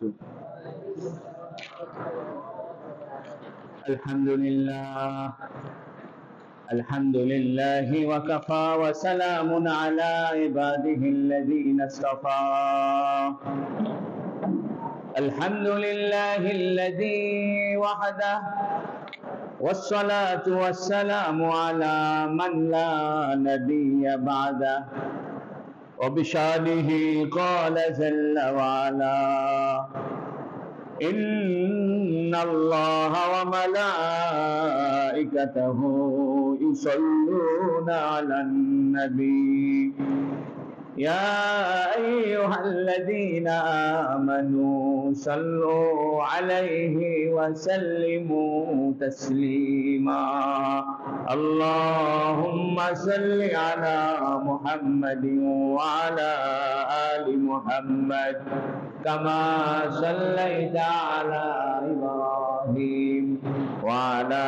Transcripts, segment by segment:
وبركاته. الحمد لله وكفى وسلام على عباده الذين اصطفى. الحمد لله الذي وحده والصلاة والسلام على من لا نبي بعده. وبشانه قال جل وعلا: إن الله وملائكته يصلون على النبي يا أيها الذين آمنوا صلوا عليه وسلموا تسليما. اللهم صل على محمد وعلى آل محمد كما صليت على إبراهيم وعلى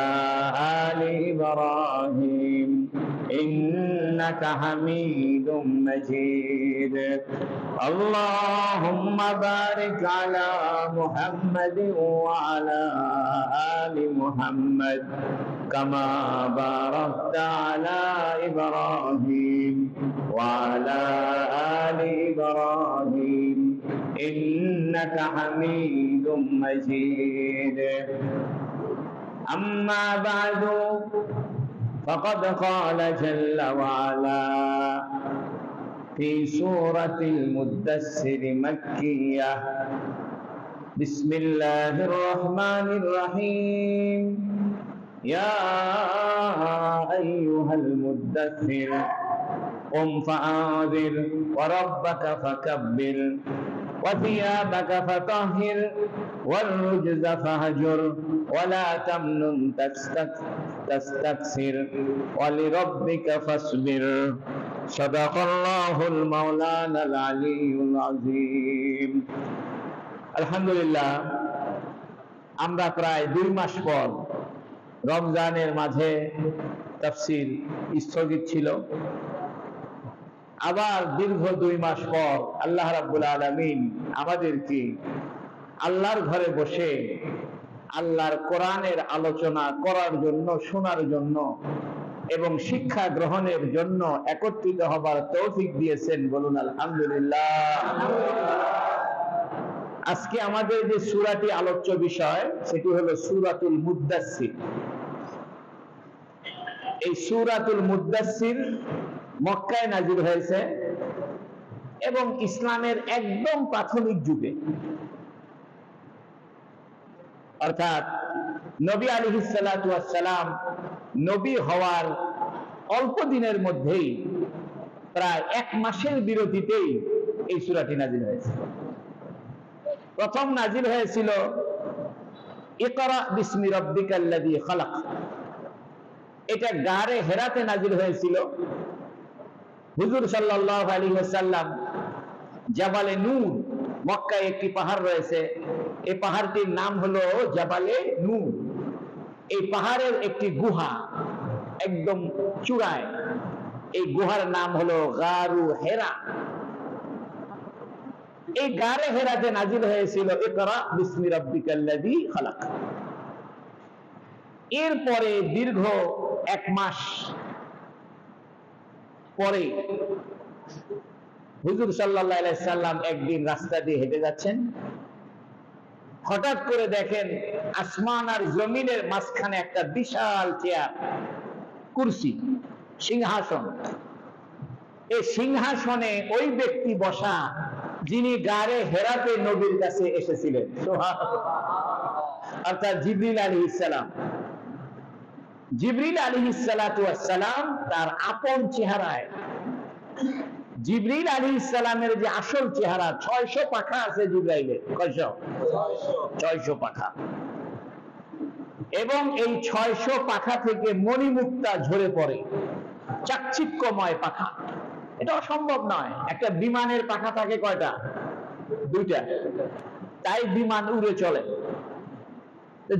آل إبراهيم إنك حميد مجيد. اللهم بارك على محمد وعلى آل محمد كما باركت على إبراهيم وعلى آل إبراهيم إنك حميد مجيد. أما بعد فقد قال جل وعلا في سورة المدثر مكية: بسم الله الرحمن الرحيم. يا أيها المدثر قم فأنذر وربك فكبر وثيابك فطهر والرجز فهجر ولا تمنن تستكثر ولربك فاصبر. صدق الله المولانا العلي العظيم. আলহামদুলিল্লাহ, আমরা প্রায় 2 মাস পর রমজানের মাঝে তাফসীর স্থগিত ছিল। আবার দীর্ঘ 2 মাস পর আল্লাহ রাব্বুল আলামিন আমাদেরকে আল্লাহর ঘরে বসে আল্লাহর কোরআনের আলোচনা করার জন্য, শোনার জন্য এবং শিক্ষা গ্রহণের জন্য একত্রিত হবার তৌফিক দিয়েছেন। বলুন আলহামদুলিল্লাহ। আজকে আমাদের যে সূরাটি আলোচ্য বিষয় সেটি হলো সূরাতুল মুদ্দাসসির। এই সূরাতুল মুদ্দাসসির মক্কায় নাজিল হয়েছে এবং ইসলামের একদম প্রাথমিক যুগে, অর্থাৎ নবী আলাইহিস সালাতু ওয়াস সালাম নবী হওয়ার অল্প দিনের মধ্যেই, প্রায় 1 মাসের বিরতিতেই এই সূরাটি নাজিল হয়েছে। প্রথম নাজিল হয়েছিল ইকরা বিসমি রাব্বিকাল্লাযী খালাক। এটা গারে হেরাতে নাজিল হয়েছিল। হুজুর সাল্লাল্লাহু আলাইহি ওয়াসাল্লাম জাবালে নূর, মক্কায় একটি পাহাড় রয়েছে, এই পাহাড়টির নাম হলো জাবালে নূর। এই পাহাড়ের একটি গুহা একদম চূড়ায়, এই গুহার নাম হলো গারু হেরা। এই গারে হেরাতে নাজিল হয়েছিল ইকরা বিসমি রাব্বিকাল্লাযী খালাক। এরপরে দীর্ঘ 1 মাস পরে হুজুর সাল্লাল্লাহু আলাইহি সাল্লাম একদিন রাস্তা দিয়ে হেঁটে যাচ্ছেন। হঠাৎ করে দেখেন আসমান আর জমিনের মাঝখানে একটা বিশাল চেয়ার, কুরসি, সিংহাসন। এই সিংহাসনে ওই ব্যক্তি বসা যিনি গারে হেরাতে নবীর কাছে এসেছিলেন, অর্থাৎ জিবরিল আলাইহিস সালাম। জিবরিল আলাইহিস সালাতু ওয়াস সালাম তার আপন চেহারায়, জিবরিল আলাইহিস সালামের যে আসল চেহারা, 600 পাখা আছে জিবরাইলের। কয়শো? 600 পাখা। এবং এই 600 পাখা থেকে মণিমুক্তা ঝরে পড়ে, চাকচিক্যময় পাখা। এটা অসম্ভব নয়। একটা বিমানের পাখা থাকে কয়টা? 2টা। তাই বিমান উড়ে চলে।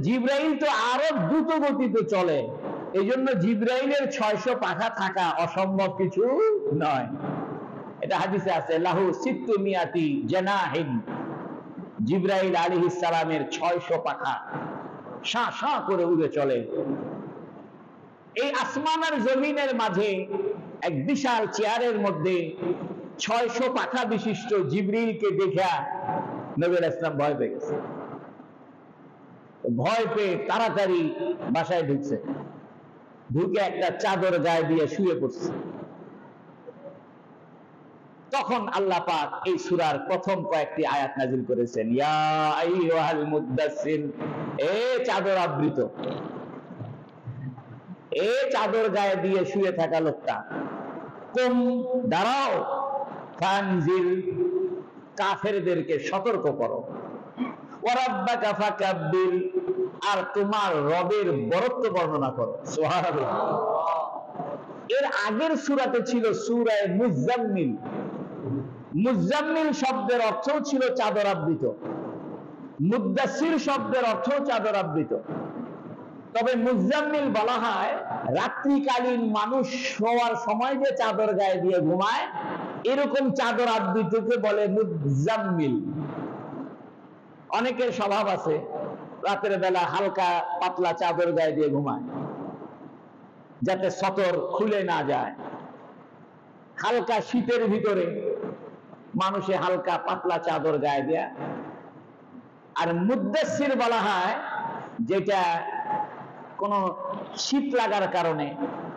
জিবরাইল তো আরো দ্রুত গতিতে চলে, এই জন্য জিবরাইলের 600 পাখা থাকা অসম্ভব কিছু নয়। এটা হাদিসে আছে, লাহু সিত্তু মিয়াতি জানাহিন। জিবরাইল আলাইহিস সালামের 600 পাখা শা শা করে উড়ে চলে। এই আসমান আর জমিনের মাঝে এক বিশাল চেয়ারের মধ্যে 600 পাখা বিশিষ্ট জিবরিলকে দেখা নবী আলাইহিস সালাম ভয় পেয়ে গেছে। ভয় পেয়ে তাড়াতাড়ি বাসায় ঢুকছে, ঢুকে একটা চাদর গায়ে দিয়ে শুয়ে পড়ছে। তখন আল্লাহ পাক এই সূরার প্রথম কয়েকটি আয়াত নাযিল করেছেন, ইয়া আইয়ুহাল মুদ্দাসসির, এ চাদর আবৃত, এ চাদর গায়ে দিয়ে শুয়ে থাকা লোকটা, কুম, দাঁড়াও, ফানজির, কাফেরদেরকে সতর্ক করো, ওয়া রাব্বাকা ফাকাব্বির, আর তোমার রবের বরত্ব বর্ণনা করো। সুবহানাল্লাহ। এর আগের সূরাতে ছিল সূরা মুজাম্মিল। মুজাম্মিল শব্দের অর্থ ছিল চাদর আবৃত, মুদ্দাসসির শব্দের অর্থ চাদর আবৃত। তবে মুজাম্মিল বলা হয় রাত্রিকালীন মানুষ শোয়ার সময় যে চাদর গায়ে দিয়ে ঘুমায়, এরকম চাদর আবৃতকে বলে মুজাম্মিল। অনেকের স্বভাব আছে রাতের বেলা হালকা পাতলা চাদর গায়ে দিয়ে ঘুমায়, যাতে সতর খুলে না যায়। হালকা শীতের ভিতরে মানুষে হালকা পাতলা চাদর গায়ে দেয়া। আর মুদ্দাসসির বলা হয় যেটা কোনো শীত লাগার কারণে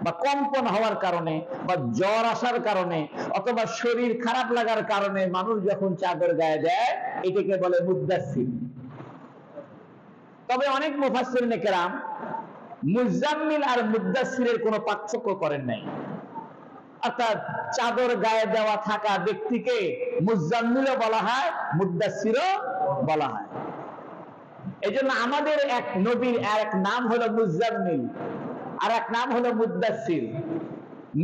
বা কম্পন হওয়ার কারণে বা জ্বর আসার কারণে অথবা শরীর খারাপ লাগার কারণে মানুষ যখন চাদর গায়ে দেয়, এটাকে বলে মুদ্দাসসির। তবে অনেক মুফাসসিরিনে কেরাম মুজাম্মিল আর মুদ্দাসসিরের কোনো পার্থক্য করেন নাই। অর্থাৎ চাদর গায়ে দেওয়া থাকা ব্যক্তিকে মুজাম্মিলও বলা হয়, মুদ্দাসসিরও বলা হয়। এই জন্য আমাদের এক নবীর এক নাম হলো মুজাম্মিল, আর এক নাম হলো মুদ্দাসসির।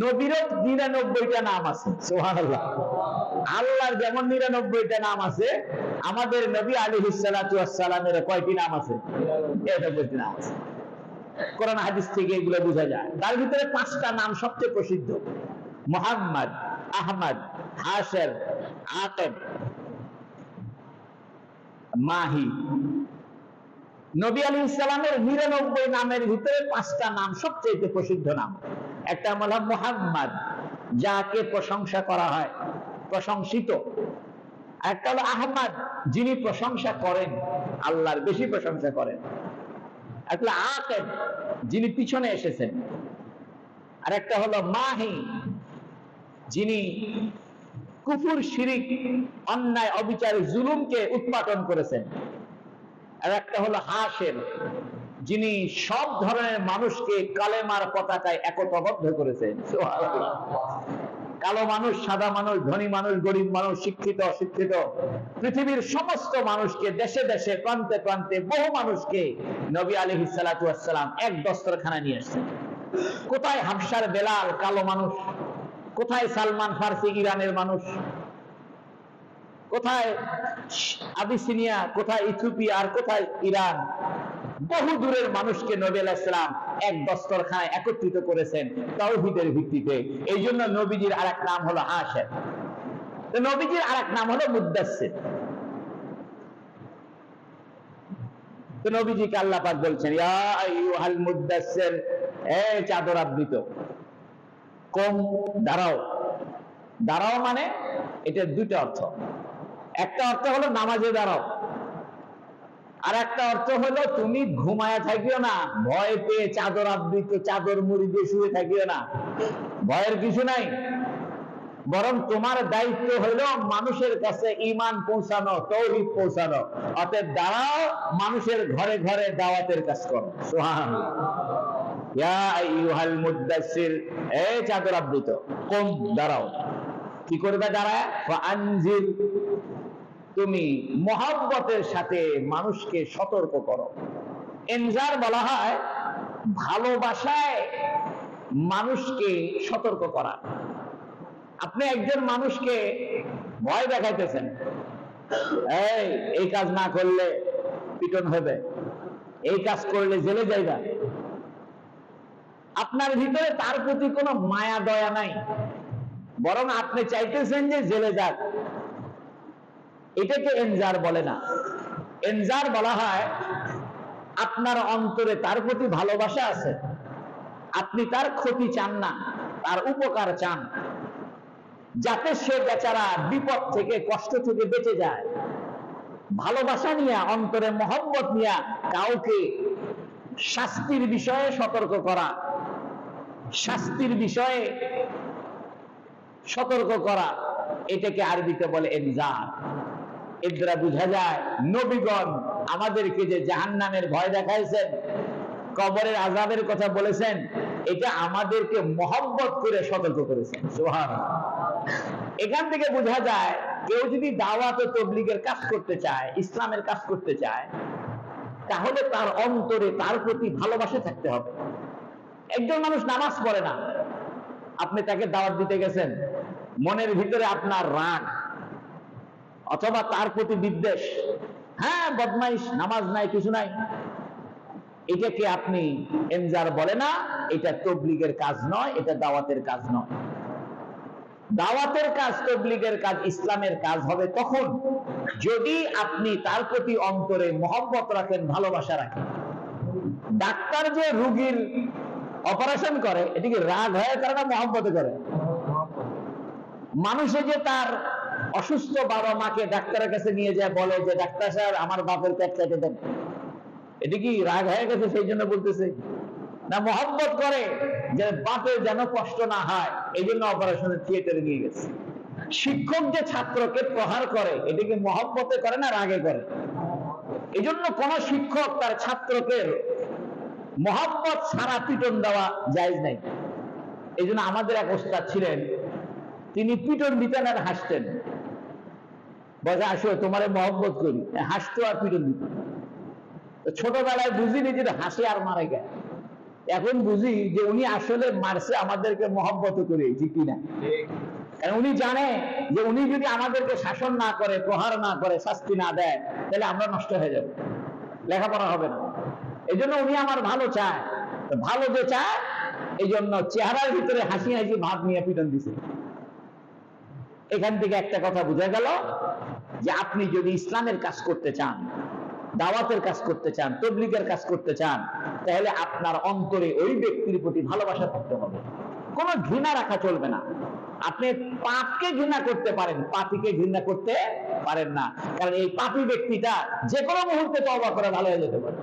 নবীরও 99টা নাম আছে। সুবহানাল্লাহ। আল্লাহর যেমন 99টা নাম আছে, আমাদের নবী আলাইহিস সালাতু ওয়াস সালামের কয়টি নাম আছে? 99টি নাম আছে। কোরআন হাদিস থেকে এগুলো বোঝা যায়। তার ভিতরে 5টা নাম সবচেয়ে প্রসিদ্ধ: মুহাম্মদ, আহমদ, হাশের, আকিব, মাহি। নবী আলাইহিস সালামের 99 নামের ভিতরে 5টা নাম সবচেয়ে প্রসিদ্ধ নাম। একটা হলো মুহাম্মদ, যাকে প্রশংসা করা হয়, প্রশংসিত। একটা হলো আহমদ, যিনি প্রশংসা করেন, আল্লাহর বেশি প্রশংসা করেন। একটা আকিব, যিনি পিছনে এসেছেন। আর একটা হলো মাহি, যিনি কুফর, শিরিক, অন্যায়, অবিচার, জুলুমকে উৎপাদন করেছেন। আর একটা হলো হাশের, যিনি সব ধরনের মানুষকে কালেমার পতাকায় একতাবদ্ধ করেছেন। সুবহানাল্লাহ। কালো মানুষ, সাদা মানুষ, ধনী মানুষ, গরিব মানুষ, শিক্ষিত, অশিক্ষিত, পৃথিবীর সমস্ত মানুষকে, দেশে দেশে, প্রান্তে প্রান্তে বহু মানুষকে নবী আলাইহিস সালাতু ওয়াস সালাম এক দস্তরখানায় নিয়ে আসছেন। কোথায় হাবশার বেলাল, কালো মানুষ? কোথায় সালমান ফার্সি, ইরানের মানুষ? কোথায় আবিসিনিয়া, কোথায় ইথিওপিয়া, আর কোথায় ইরান? বহু দূরের মানুষকে নবী আলাইহিস সালাম এক দস্তরখানায় একত্রিত করেছেন তাওহীদের ভিত্তিতে। এই জন্য নবীজির আরেক নাম হলো হাশের, তো নবীজির আরেক নাম হলো মুদ্দাসসির। তো নবীজিকে আল্লাহ পাক বলছেন, ইয়া আইয়ুহাল মুদ্দাসসির, এ চাদর আবৃত, কুম, দাঁড়াও। দাঁড়াও মানে এটার দুটো অর্থ। একটা অর্থ হলো নামাজে দাঁড়াও, আর একটা অর্থ হলো তুমি ঘুমায় থাকিও না, ভয় পেয়ে চাদর আবৃত, চাদর মুড়ি দিয়ে শুয়ে থাকিও না। ভয়ের কিছু নাই, বরং তোমার দায়িত্ব হলো মানুষের কাছে ঈমান পৌঁছানো, তাওহীদ পৌঁছানো। অতএব দাঁড়াও, মানুষের ঘরে ঘরে দাওয়াতের কাজ করো। সুবহানাল্লাহ। ইয়া আইয়ুহাল মুদ্দাসসির, এ চাদর আবৃত, কুম, দাঁড়াও। কি করবে দাঁড়ায়? ফাআনজির, তুমি মহব্বতের সাথে মানুষকে সতর্ক করো। ইনজার বলা হয় ভালোবাসায় মানুষকে সতর্ক করা। আপনি একজন মানুষকে ভয় দেখাইতেছেন, এই কাজ না করলে পিটন হবে, এই কাজ করলে জেলে যাইবা। আপনার ভিতরে তার প্রতি কোনো মায়া দয়া নাই, বরং আপনি চাইতেছেন যে জেলে যাক। এটাকে এনজার বলে না। এনজার বলা হয় আপনার অন্তরে তার প্রতি ভালোবাসা আছে, আপনি তার ক্ষতি চান না, তার উপকার চান, যাতে সে বেচারা বিপদ থেকে কষ্ট থেকে বেঁচে যায়। ভালোবাসা নিয়ে, অন্তরে মহব্বত নিয়ে কাউকে শাস্তির বিষয়ে সতর্ক করা, শাস্তির বিষয়ে সতর্ক করা, এটাকে আরবিতে বলে ইনজার। এর দ্বারা বোঝা যায় নবীগণ আমাদেরকে যে জাহান্নামের ভয় দেখাইছেন, কবরের আযাবের কথা বলেছেন, এটা আমাদেরকে মহব্বত করে সতর্ক করেছেন। সুবহানাল্লাহ। এখান থেকে বোঝা যায় কেউ যদি দাওয়াত ও তাবলীগের কাজ করতে চায়, ইসলামের কাজ করতে চায়, তাহলে তার অন্তরে তার প্রতি ভালোবাসা থাকতে হবে। একজন মানুষ নামাজ পড়ে না, আপনি তাকে দাওয়াত দিতে গেছেন, মনের ভিতরে আপনার রাগ অথবা তার প্রতি বিদ্বেষ, হ্যাঁ বদমাইশ, নামাজ নাই, কিছু নাই, এটাকে আপনি এনজার বলে না। এটা তাবলীগের কাজ নয়, এটা দাওয়াতের কাজ নয়। দাওয়াতের কাজ, তাবলীগের কাজ, ইসলামের কাজ হবে তখন যদি আপনি তার প্রতি অন্তরে মহব্বত রাখেন, ভালোবাসা রাখেন। ডাক্তার যে রোগীর অপারেশন করে, এটিকে রাগ হয়ে করে না মহব্বতে করে? মানুষে যে তার অসুস্থ বাবা মাকে ডাক্তারের কাছে নিয়ে যায়, বলে যে ডাক্তার স্যার আমার বাপের পেট কেটে দেন, এটি কি রাগ হয়ে গেছে সেই জন্য বলতেছে? না মহব্বত করে যে বাপের যেন কষ্ট না হয়, এই জন্য অপারেশনের থিয়েটারে নিয়ে গেছে। শিক্ষক যে ছাত্রকে প্রহার করে, এটিকে মহব্বতে করে না রাগে করে? এই জন্য কোন শিক্ষক তার ছাত্রকে মহব্বত ছাড়া পিটন দেওয়া জায়েজ নাই। এই জন্য আমাদের এক ওস্তাদ ছিলেন, তিনি পিটন দিতেন আর হাসতেন, বলে আসো তোমারে মহব্বত করি, হাসতো আর পিটন দিত। ছোটবেলায় বুঝিনি যে হাসে আর মারে গে, এখন বুঝি যে উনি আসলে মারছে আমাদেরকে মহব্বত করে, ঠিক কিনা? কারণ উনি জানে যে উনি যদি আমাদেরকে শাসন না করে, প্রহার না করে, শাস্তি না দেয়, তাহলে আমরা নষ্ট হয়ে যাব, লেখাপড়া হবে না। এই জন্য উনি আমার ভালো চায়, ভালো যে চায়, এই জন্য চেহারার ভিতরে হাসি হাসি ভাব নিয়ে পিটন দিছে। এখান থেকে একটা কথা বোঝা গেল যে আপনি যদি ইসলামের কাজ করতে চান, দাওয়াতের কাজ করতে চান, তাবলীগের কাজ করতে চান, তাহলে আপনার অন্তরে ওই ব্যক্তির প্রতি ভালোবাসা থাকতে হবে, কোনো ঘৃণা রাখা চলবে না। আপনি পাপকে ঘৃণা করতে পারেন, পাপীকে ঘৃণা করতে পারেন না, কারণ এই পাপী ব্যক্তিটা যে কোনো মুহূর্তে তওবা করে ভালো হয়ে যেতে পারে।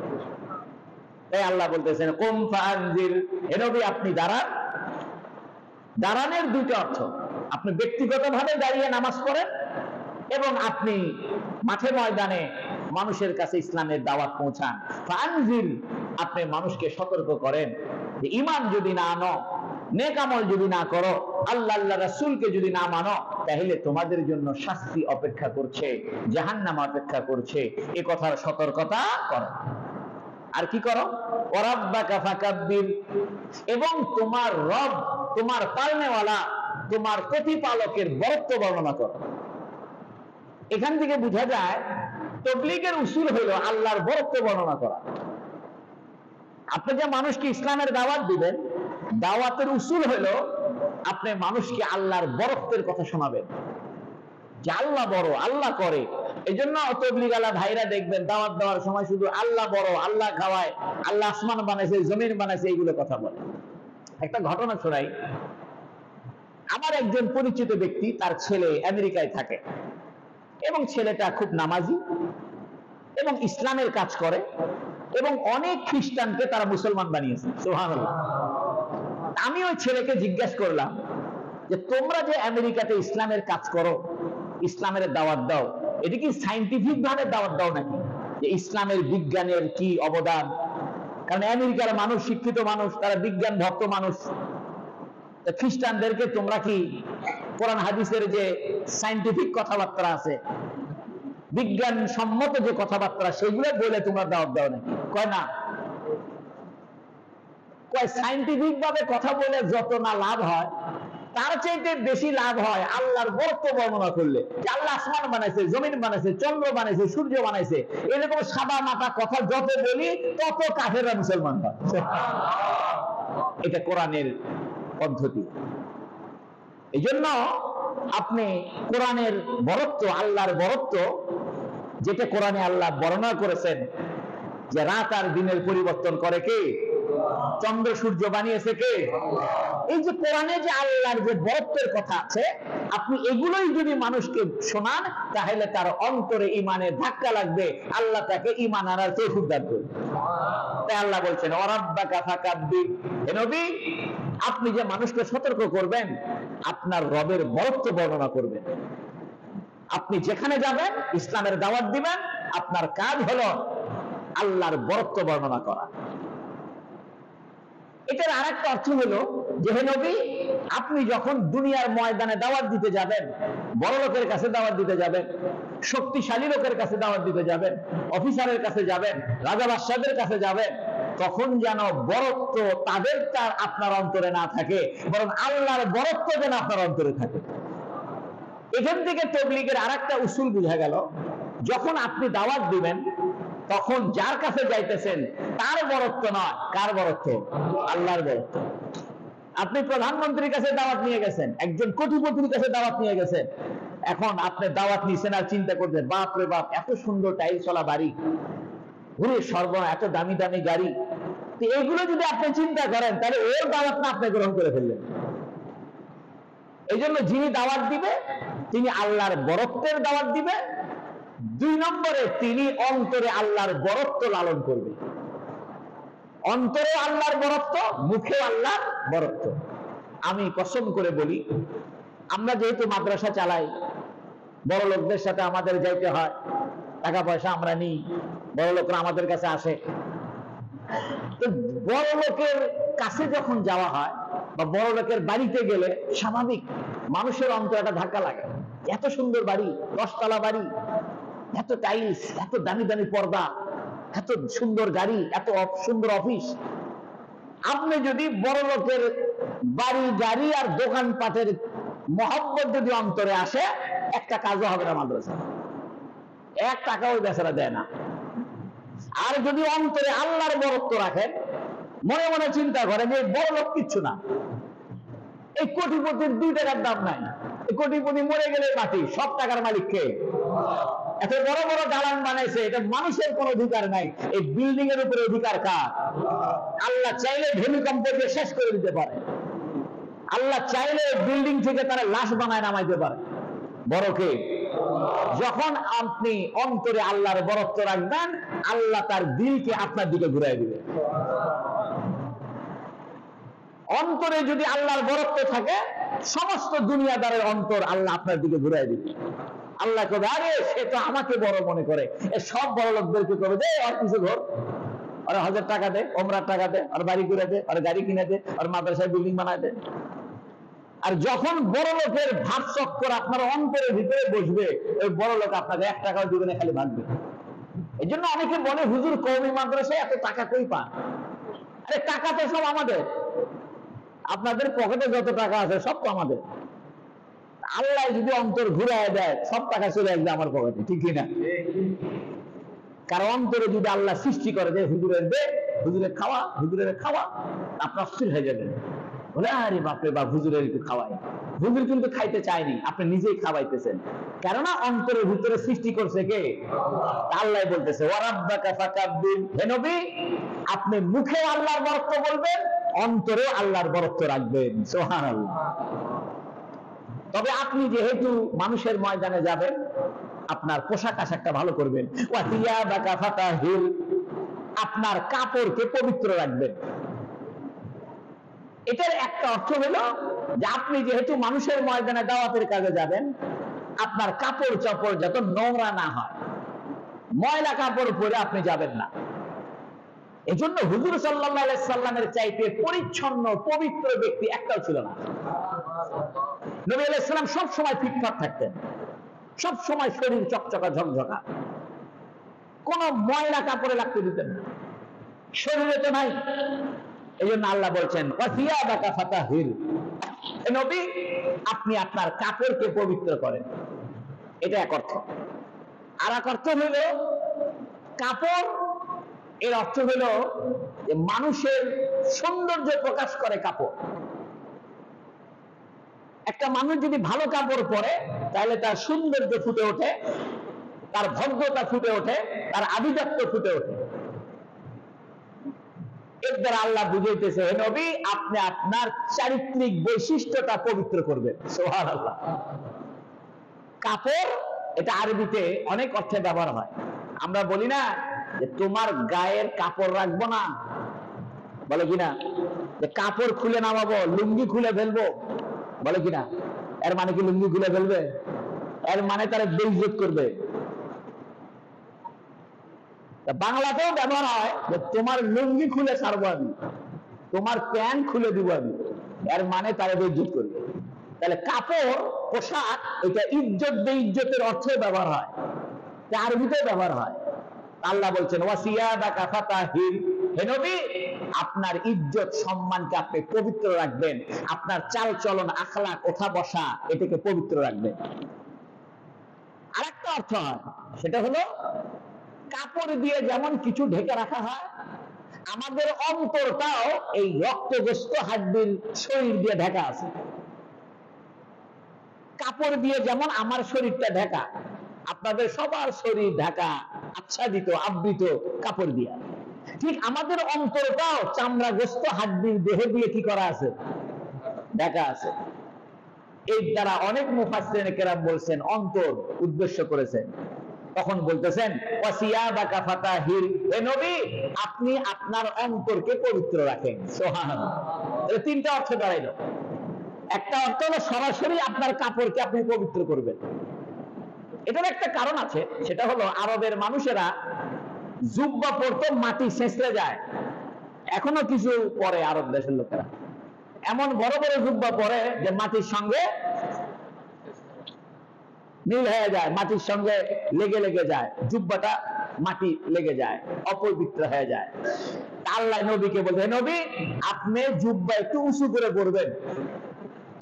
তাই আল্লাহ বলতেছেন কুম ফাআনজির, হে নবী আপনি দাঁড়ান। দাঁড়ানোর দুইটা অর্থ, আপনি ব্যক্তিগতভাবে দাঁড়িয়ে নামাজ পড়েন এবং আপনি মাঠে ময়দানে মানুষের কাছে ইসলামের দাওয়াত পৌঁছান। ফাআনজির, আপনি মানুষকে সতর্ক করেন যে ঈমান যদি না আনো, নেক আমল যদি না করো, আল্লাহ আল্লাহ রাসূলকে যদি না মানো, তাহলে তোমাদের জন্য শাস্তি অপেক্ষা করছে, জাহান্নাম অপেক্ষা করছে, এই কথার সতর্কতা করো। আর কি করো? ওয়ারাব্বাকা ফাকাব্বির, এবং তোমার রব, তোমার পালনেওয়ালা, তোমার প্রতিপালকের বরত্ব বর্ণনা করো। এখান থেকে বোঝা যায় তাবলীগের উসুল হলো আল্লাহর বরত্ব বর্ণনা করা। আপনি যে মানুষকে ইসলামের দাওয়াত দিবেন, দাওয়াতের উসুল হলো আপনি মানুষকে আল্লাহর বরত্বের কথা শোনাবেন, যে আল্লাহ বড়, আল্লাহ করে। এই জন্য তাবলীগওয়ালা ভাইরা দেখবেন দাওয়াত দেওয়ার সময় শুধু আল্লাহ বড়, আল্লাহ খাওয়ায়, আল্লাহ আসমান বানাইছে, জমিন বানাইছে, এইগুলো কথা বলে। একটা ঘটনা শোনাই। আমার একজন পরিচিত ব্যক্তি, তার ছেলে আমেরিকায় থাকে এবং ছেলেটা খুব নামাজি এবং ইসলামের কাজ করে এবং অনেক খ্রিস্টানকে তারা মুসলমান বানিয়েছে। সুবহানাল্লাহ। আমি ওই ছেলেকে জিজ্ঞাসা করলাম যে তোমরা যে আমেরিকাতে ইসলামের কাজ করো, ইসলামের দাওয়াত দাও, এটা কি সায়েন্টিফিক ভাবে দাওয়াত দাও নাকি? যে ইসলামের বিজ্ঞানের কি অবদান? কারণ আমেরিকার মানুষ শিক্ষিত মানুষ, তারা বিজ্ঞান ভক্ত মানুষ। খ্রিস্টানদেরকে তোমরা কি কোরআন হাদিসের যে সায়েন্টিফিক কথাবার্তা আছে, বিজ্ঞান সম্মত যে কথাবার্তা, সেগুলো বলে তোমরা দাওয়াত দাও নাকি? কয় না। কয় সায়েন্টিফিক ভাবে কথা বলে যত না লাভ হয়, তার চাইতে বেশি লাভ হয় আল্লাহর বরত্ব বর্ণনা করলে, যে আল্লাহ আসমান বানাইছে, জমিন বানাইছে, চন্দ্র বানাইছে, সূর্য বানাইছে, এরকম সাদা মাটা কথা যত বলি তত কাফেররা মুসলমান হয়। এটা কোরআনের পদ্ধতি। এই জন্য আপনি কোরআনের বরত্ব, আল্লাহর বরত্ব, যেটা কোরআনে আল্লাহ বর্ণনা করেছেন যে রাত আর দিনের পরিবর্তন করে কে? চন্দ্র সূর্য বানিয়েছে কে? এই যে কোরআনে যে আল্লাহর যে বরত্বের কথা আছে, আপনি এগুলোই যদি মানুষকে শোনান, তাহলে তার অন্তরে ঈমানের ধাক্কা লাগবে, আল্লাহ তাকে ঈমান আনার তৌফিক দান করবে। তাই আল্লাহ বলছেন ওয়ারাব্বাকা ফাকাব্বির, হে নবী আপনি যে মানুষকে সতর্ক করবেন, আপনার রবের বরত্ব বর্ণনা করবেন। আপনি যেখানে যাবেন ইসলামের দাওয়াত দিবেন, আপনার কাজ হলো আল্লাহর বরত্ব বর্ণনা করা। এটার আরেকটা অর্থ হলো যে হে নবী আপনি যখন দুনিয়ার ময়দানে দাওয়াত দিতে যাবেন, বড় লোকের কাছে দাওয়াত দিতে যাবেন, শক্তিশালী লোকের কাছে দাওয়াত দিতে যাবেন, অফিসারের কাছে যাবেন, রাজা বাদশাদের কাছে যাবেন, তখন যেন বরত্ব তাদের তার আপনার অন্তরে না থাকে, বরং আল্লাহর বরত্ব যেন আপনার অন্তরে থাকে। এখান থেকে তাবলীগের আরেকটা উসুল বোঝা গেল, যখন আপনি দাওয়াত দিবেন তখন যার কাছে যাইতেছেন তার বরত্ব নয়, কার বরত্ব? আল্লাহর বরত্ব। আপনি প্রধানমন্ত্রীর কাছে দাওয়াত নিয়ে গেছেন, একজন কোটিপতির কাছে দাওয়াত নিয়ে গেছেন, এখন আপনি দাওয়াত নিছেন আর চিন্তা করছেন বাপ রে বাপ এত সুন্দর টাইলস ওয়ালা বাড়ি, ঘুরে সর্বনা এত দামি দামি গাড়ি, তো এগুলো যদি আপনি চিন্তা করেন তাহলে ওর দাওয়াত না আপনি গ্রহণ করে ফেললেন। এই জন্য যিনি দাওয়াত দিবে তিনি আল্লাহর বরত্বের দাওয়াত দিবে, 2 নম্বরে তিনি অন্তরে আল্লাহর বরত্ব লালন করবে। অন্তরে আল্লাহর বরত্ব, মুখে আল্লাহর বরত্ব। আমি কসম করে বলি, আমরা যেহেতু মাদ্রাসা চালাই, বড় লোকদের সাথে আমাদের যাইতে হয়, টাকা পয়সা আমরা নিই, বড় লোকরা আমাদের কাছে আসে, তো বড় লোকের কাছে যখন যাওয়া হয় বা বড় লোকের বাড়িতে গেলে স্বাভাবিক মানুষের অন্তরে একটা ধাক্কা লাগে। এত সুন্দর বাড়ি, 10 তলা বাড়ি, এত টাইলস, এত দামি দামি পর্দা, এত সুন্দর গাড়ি, এত সুন্দর অফিস। আপনি যদি বড় লোকের বাড়ি গাড়ি আর দোকানপাটের মহব্বত যদি অন্তরে আসে, একটা কাজও হবে না মাদ্রাসা, 1 টাকাও বেচারা দেয় না। আর যদি অন্তরে আল্লাহর বরত্ব রাখেন, মনে মনে চিন্তা করেন যে বড় লোক কিচ্ছু না, এই কোটিপতির 2 টাকার দাম নাই, এই কোটিপতি মরে গেলে মাটি, সব টাকার মালিক কে? এত বড় বড় দালান বানাইছে, এটা মানুষের কোন অধিকার নাই, এই বিল্ডিং এর উপরে অধিকার কার? আল্লাহ চাইলে ভূমিকম্প দিয়ে শেষ করে দিতে পারে, আল্লাহ চাইলে বিল্ডিং থেকে তারা লাশ বানায় নামাইতে পারে, বড় কে? যখন আপনি অন্তরে আল্লাহর বরত্ব রাখবেন, আল্লাহ তার দিলকে আপনার দিকে ঘুরাই দিবে। অন্তরে যদি আল্লাহর বরত্ব থাকে, সমস্ত দুনিয়াদারের অন্তর আল্লাহ আপনার দিকে ঘুরাই দিবে। আল্লাহ কবে আরে সে তো আমাকে বড় মনে করে, এ সব বড় লোকদেরকে কবে দে আর কিছু ধর, আর 1000 টাকা দে, ওমরার টাকা দে, আর বাড়ি করে দে, আর গাড়ি কিনে দে, আর মাদ্রাসায় বিল্ডিং বানায় দে। আর যখন বড় লোকের ভাব চক্কর আপনার অন্তরের ভিতরে বসবে, ওই বড় লোক আপনাকে 1 টাকাও দিবে না, খালি ভাগবে। এই জন্য অনেকে বলে হুজুর কওমি মাদ্রাসায় এত টাকা কই পান? আরে টাকা তো সব আমাদের, আপনাদের পকেটে যত টাকা আছে সব তো আমাদের। আল্লাহ যদি অন্তর ঘুরায় দেয়, সব টাকা চলে আসবে আমার পকেটে, ঠিক কিনা? কারণ অন্তরে যদি আল্লাহ সৃষ্টি করে যে হুজুরের দে, হুজুরের খাওয়া, হুজুরের খাওয়া, আপনি অস্থির হয়ে যাবেন, বলে আরে বাপরে বাপ হুজুরের একটু খাওয়াই। হুজুর কিন্তু খাইতে চায়নি, আপনি নিজেই খাওয়াইতেছেন, কেননা অন্তরের ভিতরে সৃষ্টি করছে কে? আল্লাহ বলতেছে ওয়ারাব্বাকা ফাকাব্বির, হে নবী আপনি মুখে আল্লাহর বরত্ব বলবেন, অন্তরে আল্লাহর বরত্ব রাখবেন। সুবহানাল্লাহ। তবে আপনি যেহেতু মানুষের ময়দানে যাবেন, আপনার পোশাক আশাকটা ভালো করবেন, ওয়া থিয়াবাকা ফাতাহির, আপনার কাপড়কে পবিত্র রাখবেন। এটার একটা অর্থ হলো যে আপনি যেহেতু মানুষের ময়দানে দাওয়াতের কাজে যাবেন, আপনার কাপড় চোপড় যত নোংরা না হয়, ময়লা কাপড় পরে আপনি যাবেন না। এজন্য হুজুর সাল্লাল্লাহু আলাইহি সাল্লামের চাইতে পরিচ্ছন্ন পবিত্র ব্যক্তি একটাও ছিল না। নবী আলাইহিস সালাম সব সময় ফিটফাট থাকতেন, সব সময় শরীর চকচকা ঝকঝকা, কোন ময়লা কাপড়ে লাগতে দিতেন না, শরীরে তো নাই। এই জন্য আল্লাহ বলছেন ওয়াসিয়াবাকা ফাতাহির, হে নবী আপনি আপনার কাপড়কে পবিত্র করেন। এটা এক অর্থ। আর এক অর্থ হইল কাপড়, এর অর্থ হইল যে মানুষের সৌন্দর্য প্রকাশ করে কাপড়। একটা মানুষ যদি ভালো কাপড় পরে তাহলে তার সৌন্দর্য ফুটে ওঠে, তার ভদ্রতা ফুটে ওঠে, তার আভিজাত্য ফুটে ওঠে। এর দ্বারা আল্লাহ বুঝাইতেছে, হে নবী, আপনি আপনার চারিত্রিক বৈশিষ্ট্যটা পবিত্র করবেন। সুবহানাল্লাহ। কাপড় এটা আরবিতে অনেক অর্থে ব্যবহার হয়। আমরা বলি না যে তোমার গায়ের কাপড় রাখবো না, বলে কিনা, যে কাপড় খুলে নামাবো, লুঙ্গি খুলে ফেলবো, বলে কিনা। এর মানে কি লুঙ্গি খুলে ফেলবে? এর মানে তারা বেইজ্জত করবে। বাংলাতেও ব্যবহার হয় যে তোমার লুঙ্গি খুলে ছাড়বো আমি, তোমার প্যান্ট খুলে দিব আমি, এর মানে তারা বেইজ্জত করবে। তাহলে কাপড়, পোশাক, এটা ইজ্জত বেইজ্জতের অর্থে ব্যবহার হয়, আরবিতে ব্যবহার হয়। আল্লাহ বলছেন ওয়াসিয়াদাকা ফাতাহির, হে নবী, আপনার ইজ্জত সম্মানকে আপনি পবিত্র রাখবেন, আপনার চাল চলন, আখলাক, ওঠা বসা, এটাকে পবিত্র রাখবেন। আরেকটা অর্থ হয়, সেটা হলো কাপড় দিয়ে যেমন কিছু ঢেকে রাখা হয়, আমাদের অন্তরটাও এই রক্তগ্রস্ত হাড্ডির শরীর দিয়ে ঢাকা আছে। কাপড় দিয়ে যেমন আমার শরীরটা ঢাকা, আপনাদের সবার শরীর ঢাকা, আচ্ছাদিত, আবৃত কাপড় দিয়া, ঠিক আমাদের অন্তরটাও চামড়াগ্রস্ত হাড্ডির দেহ দিয়ে কি করা আছে? ঢাকা আছে। এর দ্বারা অনেক মুফাসসিরিনে কেরাম বলছেন, অন্তর উদ্দেশ্য করেছেন, তখন বলতেছেন ওয়াসিয়াদাকা ফাতাহির, হে নবী, আপনি আপনার অন্তরকে পবিত্র রাখেন। সুবহানাল্লাহ। এই তিনটা অর্থ দাঁড়াইল। একটা অর্থ হলো সরাসরি আপনার কাপড়কে আপনি পবিত্র করবেন। এটার একটা কারণ আছে, সেটা হলো আরবের মানুষেরা জুব্বা পরতো, মাটি ছেঁচড়ে যায়। এখনো কিছু পরে আরব দেশের লোকেরা এমন বড় বড় জুব্বা পরে যে মাটির সঙ্গে নীল হয়ে যায়, মাটির সঙ্গে লেগে লেগে যায়, জুব্বাটা মাটি লেগে যায়, অপবিত্র হয়ে যায়। আল্লাহ নবীকে বলতে, নবী, আপনি জুব্বা একটু উঁচু করে পরবেন,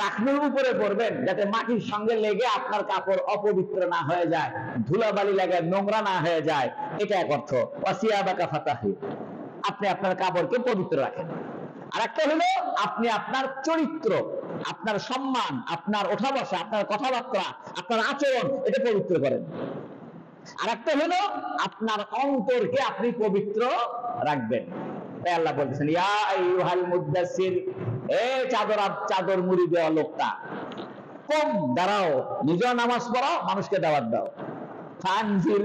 টাকনুর উপরে পরবেন, যাতে মাটির সঙ্গে লেগে আপনার কাপড় অপবিত্র না হয়ে যায়, ধুলাবালি লাগে নোংরা না হয়ে যায়। এটা এক অর্থ, ওয়াসিয়াদাকা ফাতাহির, আপনি আপনার কাপড়কে পবিত্র রাখেন। আর একটা হলো আপনি আপনার চরিত্র, আপনার সম্মান, আপনার ওঠা বসা, আপনার কথাবার্তা, আপনার আচরণ, এটা পবিত্র করেন। আর একটা হলো আপনার অন্তরকে আপনি পবিত্র রাখবেন। তাই আল্লাহ বলতেছেন, ইয়া আইয়ুহাল মুদ্দাসসির, এ চাদর মুড়ি দেওয়া লোকটা, কম দাঁড়াও, নিজেও নামাজ পড়াও, মানুষকে দাওয়াত দাও। ফানজির,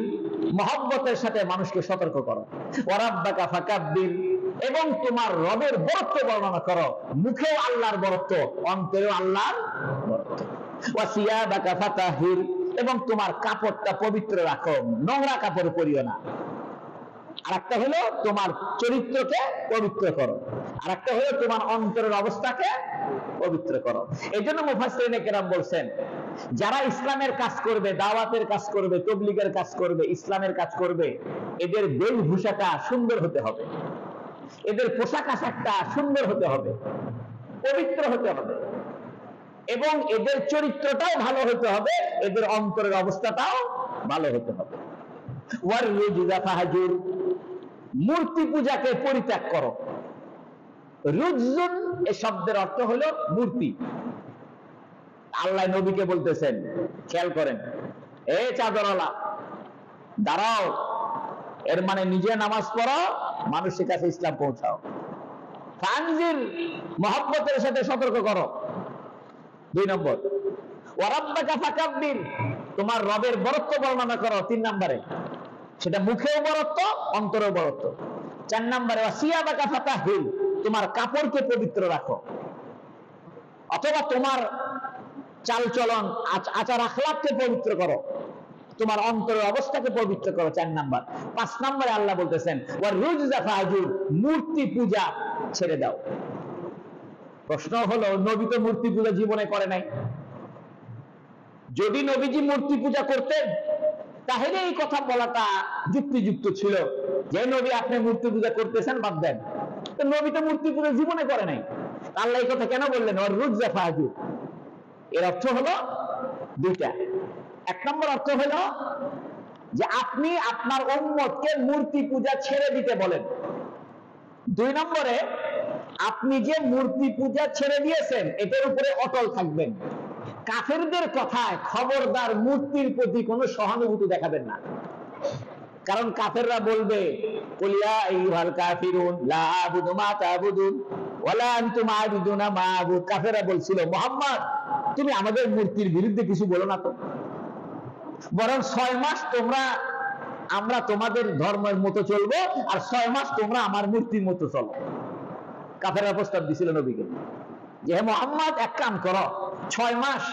মহব্বতের সাথে মানুষকে সতর্ক করো। ওয়ারাব্বাকা ফাকাব্বির, এবং তোমার রবের বরত্ব বর্ণনা করো, মুখেও আল্লাহর বরত্ব, অন্তরেও আল্লাহর বরত্ব। ওয়াসিয়াদাকা ফাতাহির, এবং তোমার কাপড়টা পবিত্র রাখো, নোংরা কাপড় পরিও না। আর একটা হলো তোমার চরিত্রকে পবিত্র করো, আর একটা হলো তোমার অন্তরের অবস্থাকে পবিত্র করো। এই জন্য মুফাসসিরিনে কেরাম বলছেন, যারা ইসলামের কাজ করবে, দাওয়াতের কাজ করবে, তাবলীগের কাজ করবে, ইসলামের কাজ করবে, এদের বেশভূষাটা সুন্দর হতে হবে, এদের পোশাক আশাকটা সুন্দর হতে হবে, পবিত্র হতে হবে, এবং এদের চরিত্রটাও ভালো হতে হবে, এদের অন্তরের অবস্থাটাও ভালো হতে হবে। ওয়াররুজুজা ফাহাজুর, মূর্তি পূজাকে পরিত্যাগ করো। রুজুন এই শব্দের অর্থ হলো মূর্তি। আল্লাহ নবীকে বলতেছেন, খেয়াল করেন, এ চাদরওয়ালা, দাঁড়াও, এর মানে নিজে নামাজ পড়ো, মানুষের কাছে ইসলাম পৌঁছাও। ফানজির, মহব্বতের সাথে সতর্ক করো। 2 নম্বর, ওয়ারাব্বাকা ফাকাব্বির, তোমার রবের বরত্ব বর্ণনা করো। 3 নম্বরে, সেটা মুখেও বরত্ব, অন্তরেও বরত্ব। 4 নম্বরে, ওয়াসিয়াদাকা ফাতাহির, তোমার কাপড়কে পবিত্র রাখো, অথবা তোমার চালচলন, আচার আখলাককে পবিত্র করো, তোমার অন্তরের অবস্থাকে পবিত্র করো। 4 নাম্বার। 5 নম্বরে আল্লাহ বলতেছেন, ওয়াররুজুজা ফাহাজুর, মূর্তি পূজা ছেড়ে দাও। প্রশ্ন হলো, নবী তো মূর্তি পূজা জীবনে করে নাই। যদি নবীজি মূর্তি পূজা করতেন তাহলে এই কথা বলাটা যুক্তিযুক্ত ছিল, যে নবী আপনি মূর্তি পূজা করতেছেন, বাদ দেন। তো নবী তো মূর্তি পূজা জীবনে করে নাই, আল্লাহ এই কথা কেন বললেন? ওয়াররুজুজা ফাহাজুর, এর অর্থ হলো দুইটা। 1 নম্বর অর্থ হলো যে আপনি আপনার উম্মতকে মূর্তি পূজা ছেড়ে দিতে বলেন। 2 নম্বরে, আপনি যে মূর্তি পূজা ছেড়ে দিয়েছেন এটার উপরে অটল থাকবেন। কাফেরদের কথায় খবরদার মূর্তির প্রতি কোনো সহানুভূতি দেখাবেন না। কারণ কাফেররা বলবে, কুল ইয়া আইয়ুহাল কাফিরুন লা আ'বুদু মা তা'বুদুন ওয়ালা আনতুম আ'বিদুনা মা আ'বুদ। কাফেররা বলছিল, মুহাম্মদ তুমি আমাদের মূর্তির বিরুদ্ধে কিছু বলো না তো, বরং 6 মাস আমরা তোমাদের ধর্মের মতো চলবো, আর 6 মাস তোমরা আমার মূর্তির মতো চলো। কাফেররা প্রস্তাব দিছিল নবীকে যে, হে মুহাম্মদ এক কাম করো, 6 মাস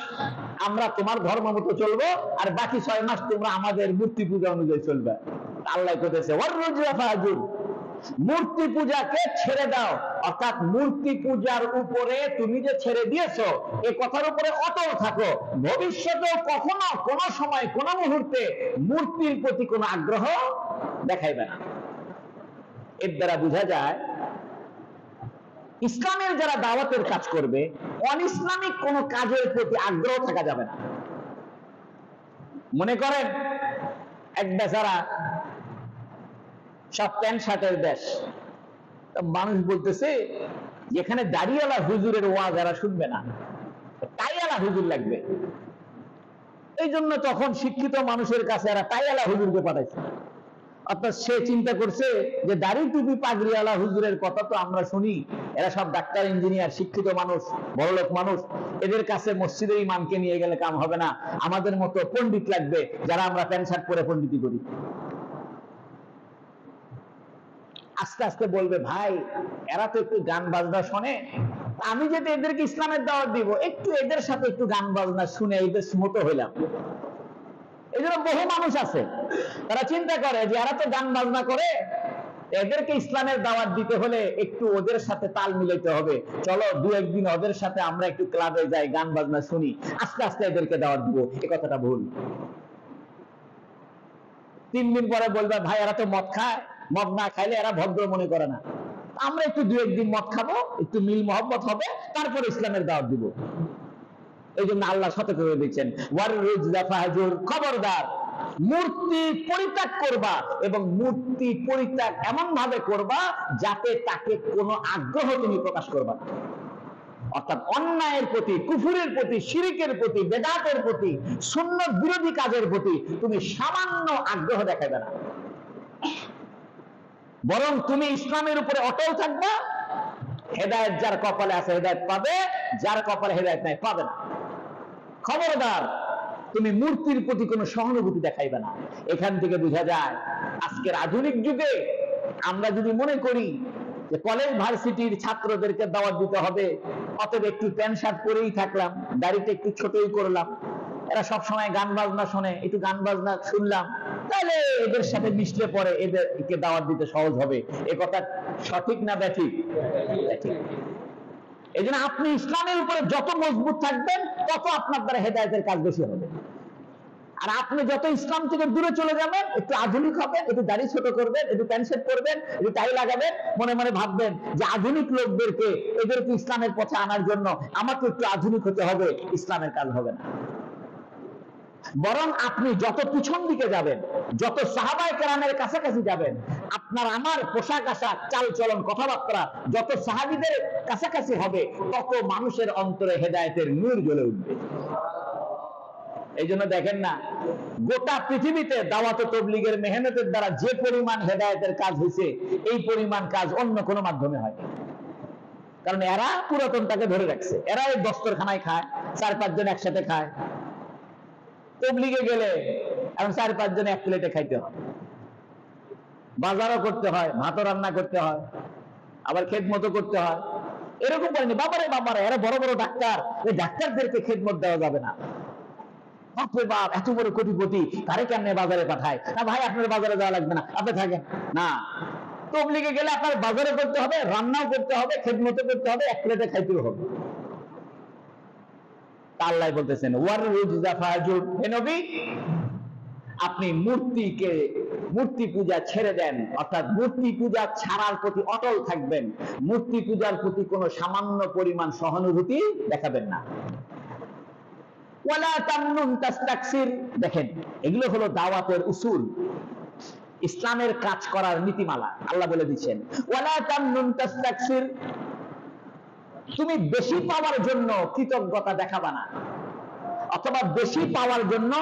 আমরা তোমার ধর্ম মতো চলবো, আর বাকি 6 মাস তোমরা আমাদের মূর্তি পূজা অনুযায়ী চলবে। আল্লাহ কইতেছে, ওয়াররুজলা ফাহাজুর, মূর্তি পূজাকে ছেড়ে দাও, অর্থাৎ মূর্তি পূজার উপরে তুমি যে ছেড়ে দিয়েছো এই কথার উপরে অটল থাকো। ভবিষ্যতেও কখনো কোনো সময় কোনো মুহূর্তে মূর্তির প্রতি কোনো আগ্রহ দেখাইবে না। এর দ্বারা বোঝা যায় ইসলামের যারা দাওয়াতের কাজ করবে, অনইসলামিক কোন কাজের প্রতি আগ্রহ থাকা যাবে না। মনে করেন এক বেচারা, সব প্যান্ট শার্টের দেশ, মানুষ বলতেছে যেখানে দাড়িওয়ালা হুজুরের ওয়াজ এরা শুনবে না, টাইওয়ালা হুজুর লাগবে। এই জন্য তখন শিক্ষিত মানুষের কাছে এরা টাইওয়ালা হুজুরকে পাঠাইছে। অর্থাৎ সে চিন্তা করছে যে দাড়ি টুপি পাগড়িওয়ালা হুজুরের কথা তো আমরা শুনি, এরা সব ডাক্তার ইঞ্জিনিয়ার শিক্ষিত মানুষ, বড়লোক মানুষ, এদের কাছে মসজিদের ইমামকে নিয়ে গেলে কাম হবে না, আমাদের মতো পণ্ডিত লাগবে যারা আমরা প্যান্ট শার্ট পরে পণ্ডিতি করি। আস্তে আস্তে বলবে, ভাই এরা তো একটু গান বাজনা শোনে, আমি যদি এদেরকে ইসলামের দাওয়াত দিব, একটু এদের সাথে একটু গান বাজনা শুনে এদের মতো হইলাম। এই জন্য বহু মানুষ আছে তারা চিন্তা করে যে এরা তো গান বাজনা করে, এদেরকে ইসলামের দাওয়াত দিতে হলে একটু ওদের সাথে তাল মিলাইতে হবে, চলো 2-1 দিন ওদের সাথে আমরা একটু ক্লাবে যাই, গান বাজনা শুনি, আস্তে আস্তে এদেরকে দাওয়াত দিব। এই কথাটা ভুল। 3 দিন পরে বলবে, ভাই এরা তো মদ খায়, মদ না খাইলে এরা ভদ্র মনে করে না, আমরা একটু 2-1 দিন মদ খাবো, একটু মিল মহব্বত হবে, তারপর ইসলামের দাওয়াত দিব। এই জন্য আল্লাহ সতর্ক করে দিচ্ছেন, ওয়াররুজলা ফাহাজুর, খবরদার মূর্তি পরিত্যাগ করবা, এবং মূর্তি পরিত্যাগ এমন ভাবে করবা যাতে তাকে কোনো আগ্রহ তুমি প্রকাশ করবা না। অর্থাৎ অন্যায়ের প্রতি, কুফুরের প্রতি, শিরকের প্রতি, বেদাতের প্রতি, সুন্নাত বিরোধী কাজের প্রতি তুমি সামান্য আগ্রহ দেখাবে না, বরং তুমি ইসলামের উপরে অটল থাকবা। হেদায়েত যার কপালে আছে হেদায়েত পাবে, যার কপালে হেদায়েত নাই পাবে না। খবরদার তুমি মূর্তির প্রতি কোনো সহানুভূতি দেখাইবে না। এখান থেকে বোঝা যায় আজকের আধুনিক যুগে আমরা যদি মনে করি যে কলেজ ভার্সিটির ছাত্রদেরকে দাওয়াত দিতে হবে, অতএব একটু প্যান্ট শার্ট পরেই থাকলাম, দাড়িটা একটু ছোটই করলাম, এরা সব সময় গান বাজনা শোনে, একটু গান বাজনা শুনলাম, তাহলে এদের সাথে মিশলে পরে এদেরকে দাওয়াত দিতে সহজ হবে। এ কথা সঠিক না ব্যাঠিক? এই জন্য আপনি ইসলামের উপরে যত মজবুত থাকবেন তত আপনার দ্বারা হেদায়েতের কাজ বেশি হবে। আর আপনি যত ইসলাম থেকে দূরে চলে যাবেন, একটু আধুনিক হবেন, একটু দাড়ি ছোট করবেন, একটু প্যান্ট শার্ট পরবেন, একটু টাই লাগাবেন, মনে মনে ভাববেন যে আধুনিক লোকদেরকে এদেরকে ইসলামের পথে আনার জন্য আমাকে একটু আধুনিক হতে হবে, ইসলামের কাজ হবে না। বরং আপনি যত পিছন দিকে যাবেন, যত সাহাবায়ে কেরামের কাছাকাছি যাবেন, আপনার আমার পোশাক আশাক, চাল চলন, কথাবার্তা যত সাহাবীদের কাছাকাছি হবে, তত মানুষের অন্তরে হেদায়েতের নূর জ্বলে উঠবে। এই জন্য দেখেন না, গোটা পৃথিবীতে দাওয়াত ও তাবলীগের মেহনতের দ্বারা যে পরিমাণ হেদায়েতের কাজ হয়েছে, এই পরিমাণ কাজ অন্য কোনো মাধ্যমে হয়। কারণ এরা পুরাতনটাকে ধরে রাখছে, এরা এই দস্তরখানায় খায়, 4-5 জন একসাথে খায়। তাবলীগে গেলে এখন 4-5 জন এক প্লেটে খাইতে হয়, বাজারও করতে হয়, ভাতও রান্না করতে হয়, আবার খেদমতও করতে হয়। এরকম করেনি বাবারে, এরা বড় বড় ডাক্তার, এই ডাক্তারদেরকে খেদমত দেওয়া যাবে না। বাপরে বাপ, এত বড় কোটিপতি, তারে কেমনে বাজারে পাঠায়? না ভাই আপনার বাজারে যাওয়া লাগবে না, আপনি থাকেন না। তাবলীগে গেলে আপনার বাজারে করতে হবে, রান্নাও করতে হবে, খেদমতও করতে হবে, এক প্লেটে খাইতেও হবে। আল্লাহ বলতেছেন, ওয়াররুজলা ফাহাজুর, হে নবী আপনি মূর্তি পূজা ছেড়ে দেন, অর্থাৎ মূর্তি পূজা ছাড়ার প্রতি অটল থাকবেন, মূর্তি পূজার প্রতি কোনো সামান্য পরিমাণ সহানুভূতি দেখাবেন না। ওয়ালা তামনুন তাস্তাকসির, দেখেন এগুলো হলো দাওয়াতের উসুল, ইসলামের কাজ করার নীতিমালা। আল্লাহ বলে দিচ্ছেন, ওয়ালা তামনুন তাস্তাকসির, তুমি বেশি পাওয়ার জন্য কৃতজ্ঞতা দেখাবা না। অথবা বেশি পাওয়ার জন্য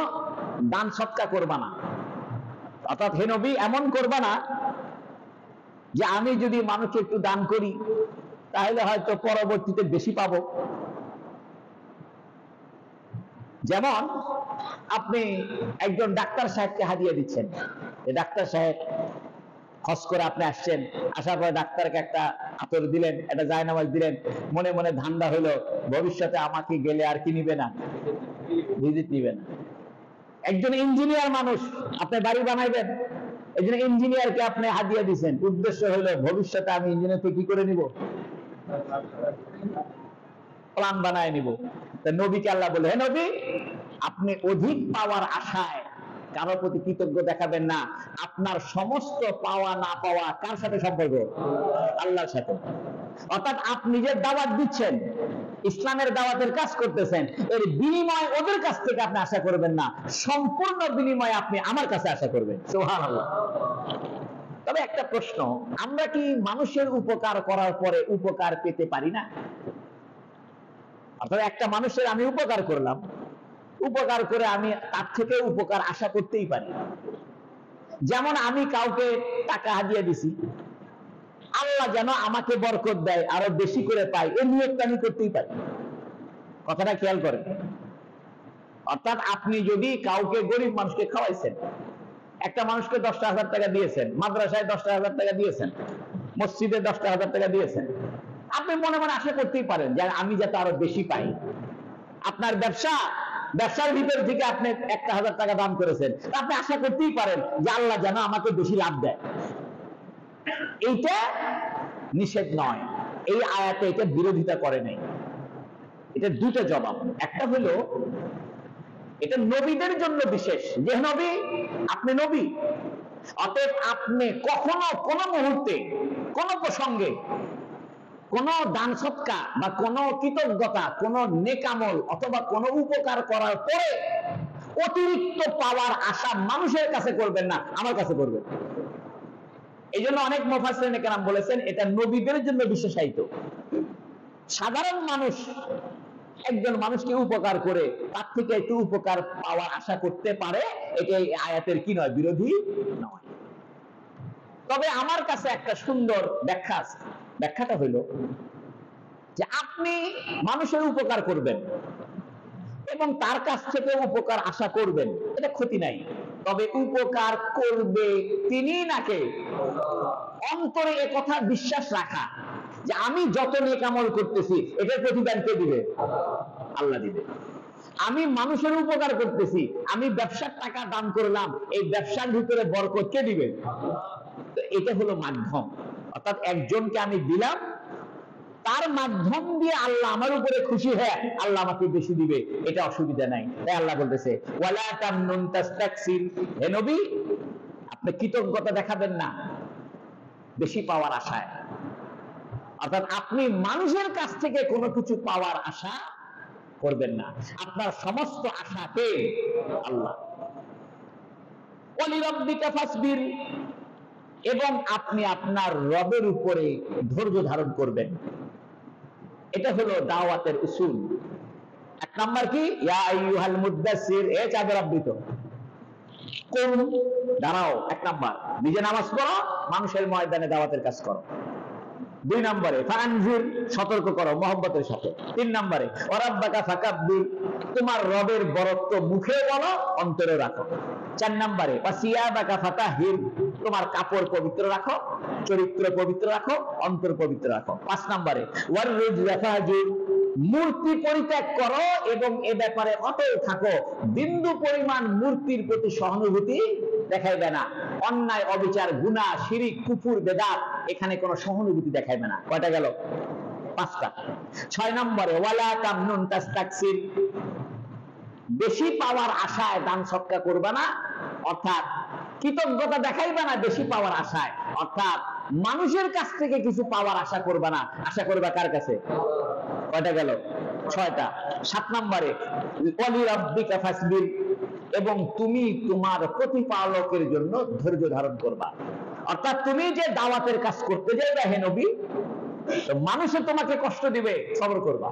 দান সৎকা করবা না। অর্থাৎ হে নবী, এমন করবা না যে আমি যদি মানুষকে একটু দান করি তাহলে হয়তো পরবর্তীতে বেশি পাবো। যেমন আপনি একজন ডাক্তার সাহেবকে হাদিয়া দিচ্ছেন, ডাক্তার সাহেব খস করে আপনি আসছেন, আসার পরে ডাক্তারকে একটা আতর দিলেন, একটা জায়নামাজ দিলেন, মনে মনে ধান্দা হলো ভবিষ্যতে আমাকে গেলে আর কি নিবে না, ভিজিট নিবে না। একজন ইঞ্জিনিয়ার মানুষ, আপনি বাড়ি বানাইবেন, এই জন্য ইঞ্জিনিয়ারকে আপনি হাদিয়া দিচ্ছেন, উদ্দেশ্য হলো ভবিষ্যতে আমি ইঞ্জিনিয়ারকে কি করে নিব, প্ল্যান বানায় নিব। নবীকে আল্লাহ বলে, হে নবী, আপনি অধিক পাওয়ার আশায় কারোর প্রতি কৃতজ্ঞ দেখাবেন না। আপনার সমস্ত পাওয়া না পাওয়া কার সাথে সম্পর্ক? আল্লাহর সাথে। অর্থাৎ আপনি যে দাওয়াত দিচ্ছেন, ইসলামের দাওয়াতের কাজ করতেছেন, এর বিনিময় ওদের কাছ থেকে আপনি আশা করবেন না, সম্পূর্ণ বিনিময় আপনি আমার কাছে আশা করবেন। সুবহানাল্লাহ। তবে একটা প্রশ্ন, আমরা কি মানুষের উপকার করার পরে উপকার পেতে পারি না? অর্থাৎ একটা মানুষের আমি উপকার করলাম, উপকার করে আমি তার থেকে উপকার আশা করতেই পারি। যেমন আমি কাউকে টাকা হাদিয়া দিছি, আল্লাহ যেন আমাকে বরকত দেয়, আরো বেশি করে পাই, এই নিয়তটা আমি করতেই পারি। কথাটা খেয়াল করেন। অর্থাৎ আপনি যদি কাউকে, গরিব মানুষকে খাওয়াইছেন, একটা মানুষকে 10,000 টাকা দিয়েছেন, মাদ্রাসায় 10,000 টাকা দিয়েছেন, মসজিদে 10,000 টাকা দিয়েছেন, আপনি মনে মনে আশা করতেই পারেন যে আমি যাতে আরো বেশি পাই। আপনার ব্যবসার ভিতর থেকে আপনি 1,000 টাকা দান করেছেন, আপনি আশা করতেই পারেন যে আল্লাহ যেন আমাকে বেশি লাভ দেয়। এইটা নিষেধ নয়, এই আয়াতে এটা বিরোধিতা করে নাই। এটা দুটো জবাব। একটা হলো এটা নবীদের জন্য বিশেষ, যে নবী, আপনি নবী, অতএব আপনি কখনো কোনো মুহূর্তে কোনো প্রসঙ্গে কোন দান সৎকা বা কোন কৃতজ্ঞতা, কোন নেকামল অথবা কোন উপকার করার পরে অতিরিক্ত পাওয়ার আশা মানুষের কাছে করবেন না, আমার কাছে করবেন। এই জন্য অনেক মুফাসসিরিন কেরাম বলেছেন এটা নবীদের জন্য বিশেষায়িত। সাধারণ মানুষ একজন মানুষকে উপকার করে তার থেকে একটু উপকার পাওয়ার আশা করতে পারে, এটা এই আয়াতের কি নয়, বিরোধী নয়। তবে আমার কাছে একটা সুন্দর ব্যাখ্যা আছে। ব্যাখ্যাটা হলো যে আপনি মানুষের উপকার করবেন এবং তার কাছ থেকে উপকার আশা করবেন, এটা ক্ষতি নাই। তবে উপকার করবে তিনি নাকি? অন্তরে এ কথা বিশ্বাস রাখা যে আমি যত নেক আমল করতেছি এটার প্রতিদান কে দিবে? আল্লাহ দিবে। আমি মানুষের উপকার করতেছি, আমি ব্যবসার টাকা দান করলাম, এই ব্যবসার ভিতরে বরকত কে দিবে? তো এটা হলো মাধ্যম। অর্থাৎ একজনকে আমি দিলাম, তার মাধ্যম দিয়ে আল্লাহ আমার উপরে খুশি হয়ে আল্লাহ আমাকে বেশি দিবে, এটা অসুবিধা নাই। তাই আল্লাহ বলতেছে ওয়ালা তামনুন তাস্তাকসির, হে নবী আপনি কৃতজ্ঞতা দেখাবেন না বেশি পাওয়ার আশায়। অর্থাৎ আপনি মানুষের কাছ থেকে কোনো কিছু পাওয়ার আশা করবেন না, আপনার সমস্ত আশা কে? আল্লাহ। ওয়ালিরাব্বিকা ফাসবির, এবং আপনি আপনার রবের উপরে ধৈর্য ধারণ করবেন। এটা হলো দাওয়াতের উসুল। এক নাম্বার কি? ইয়া আইয়ুহাল মুদ্দাসসির, এ চাদর আবৃত, কোন দাঁড়াও। এক নাম্বার নিজে নামাজ পড়ো, মানুষের ময়দানে দাওয়াতের কাজ করো। 2 নম্বরে ফানজির, সতর্ক করো মহব্বতের সাথে। 3 নম্বরে ওয়ারাব্বাকা ফাকাব্বির, তোমার রবের বরত্ব মুখে বলো, অন্তরে রাখো। 4 নম্বরে ওয়াসিয়াবাকা ফাতাহির, তোমার কাপড় পবিত্র রাখো, চরিত্র পবিত্র রাখো, অন্তর পবিত্র রাখো। 5 নম্বরে ওয়াররুজলা ফাহজুর, মূর্তি পরিত্যাগ করো এবং এ ব্যাপারে অটল থাকো, বিন্দু পরিমাণ মূর্তির প্রতি সহানুভূতি দেখাইবে না। অন্যায়, অবিচার, গুনাহ, শিরিক, কুফর, বেদাত, এখানে কোনো সহানুভূতি দেখাইবে না। কয়টা গেল? 5টা। 6 নম্বরে ওয়ালা তামনুন তাস্তাকসির, বেশি পাওয়ার আশায় দান সৎকা করবে না, অর্থাৎ কৃতজ্ঞতা দেখাইবে না বেশি পাওয়ার আশায়, অর্থাৎ মানুষের কাছ থেকে কিছু পাওয়ার আশা করবে না, আশা করবে কার কাছে? কয়টা গেল? 6টা। 7 নম্বরে ওয়ালিরাব্বিকা ফাসবির, এবং তুমি তোমার প্রতিপালকের জন্য ধৈর্য ধারণ করবা। অর্থাৎ তুমি যে দাওয়াতের কাজ করতে যাইবা হে নবী, তো মানুষে তোমাকে কষ্ট দিবে, সবর করবা।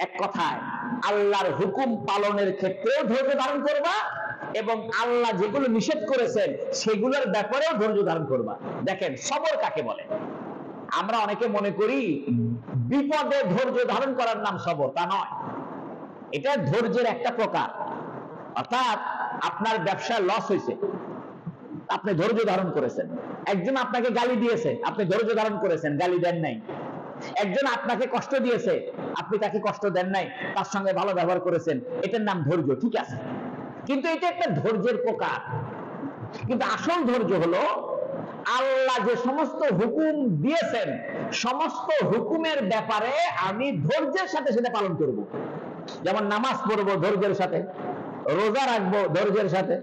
এক কথায় আল্লাহর হুকুম পালনের ক্ষেত্রেও ধৈর্য ধারণ করবা এবং আল্লাহ যেগুলো নিষেধ করেছেন সেগুলোর ব্যাপারেও ধৈর্য ধারণ করবা। দেখেন সবর কাকে বলে? আমরা অনেকে মনে করি বিপদে ধৈর্য ধারণ করার নাম সবর, তা নয়। এটা ধৈর্যের একটা প্রকার। অর্থাৎ আপনার ব্যবসায় লস হয়েছে, আপনি ধৈর্য ধারণ করেছেন। একজন আপনাকে গালি দিয়েছে, আপনি ধৈর্য ধারণ করেছেন, গালি দেন নাই। একজন আপনাকে কষ্ট দিয়েছে, আপনি তাকে কষ্ট দেন নাই, তার সঙ্গে ভালো ব্যবহার করেছেন, এটার নাম ধৈর্য, ঠিক আছে। কিন্তু এটা একটা ধৈর্যের প্রকার। কিন্তু আসল ধৈর্য হলো আল্লাহ যে সমস্ত হুকুম দিয়েছেন সমস্ত হুকুমের ব্যাপারে আমি ধৈর্যের সাথে সেটা পালন করব। যেমন নামাজ পড়বো ধৈর্যের সাথে, রোজা রাখবো ধৈর্যের সাথে,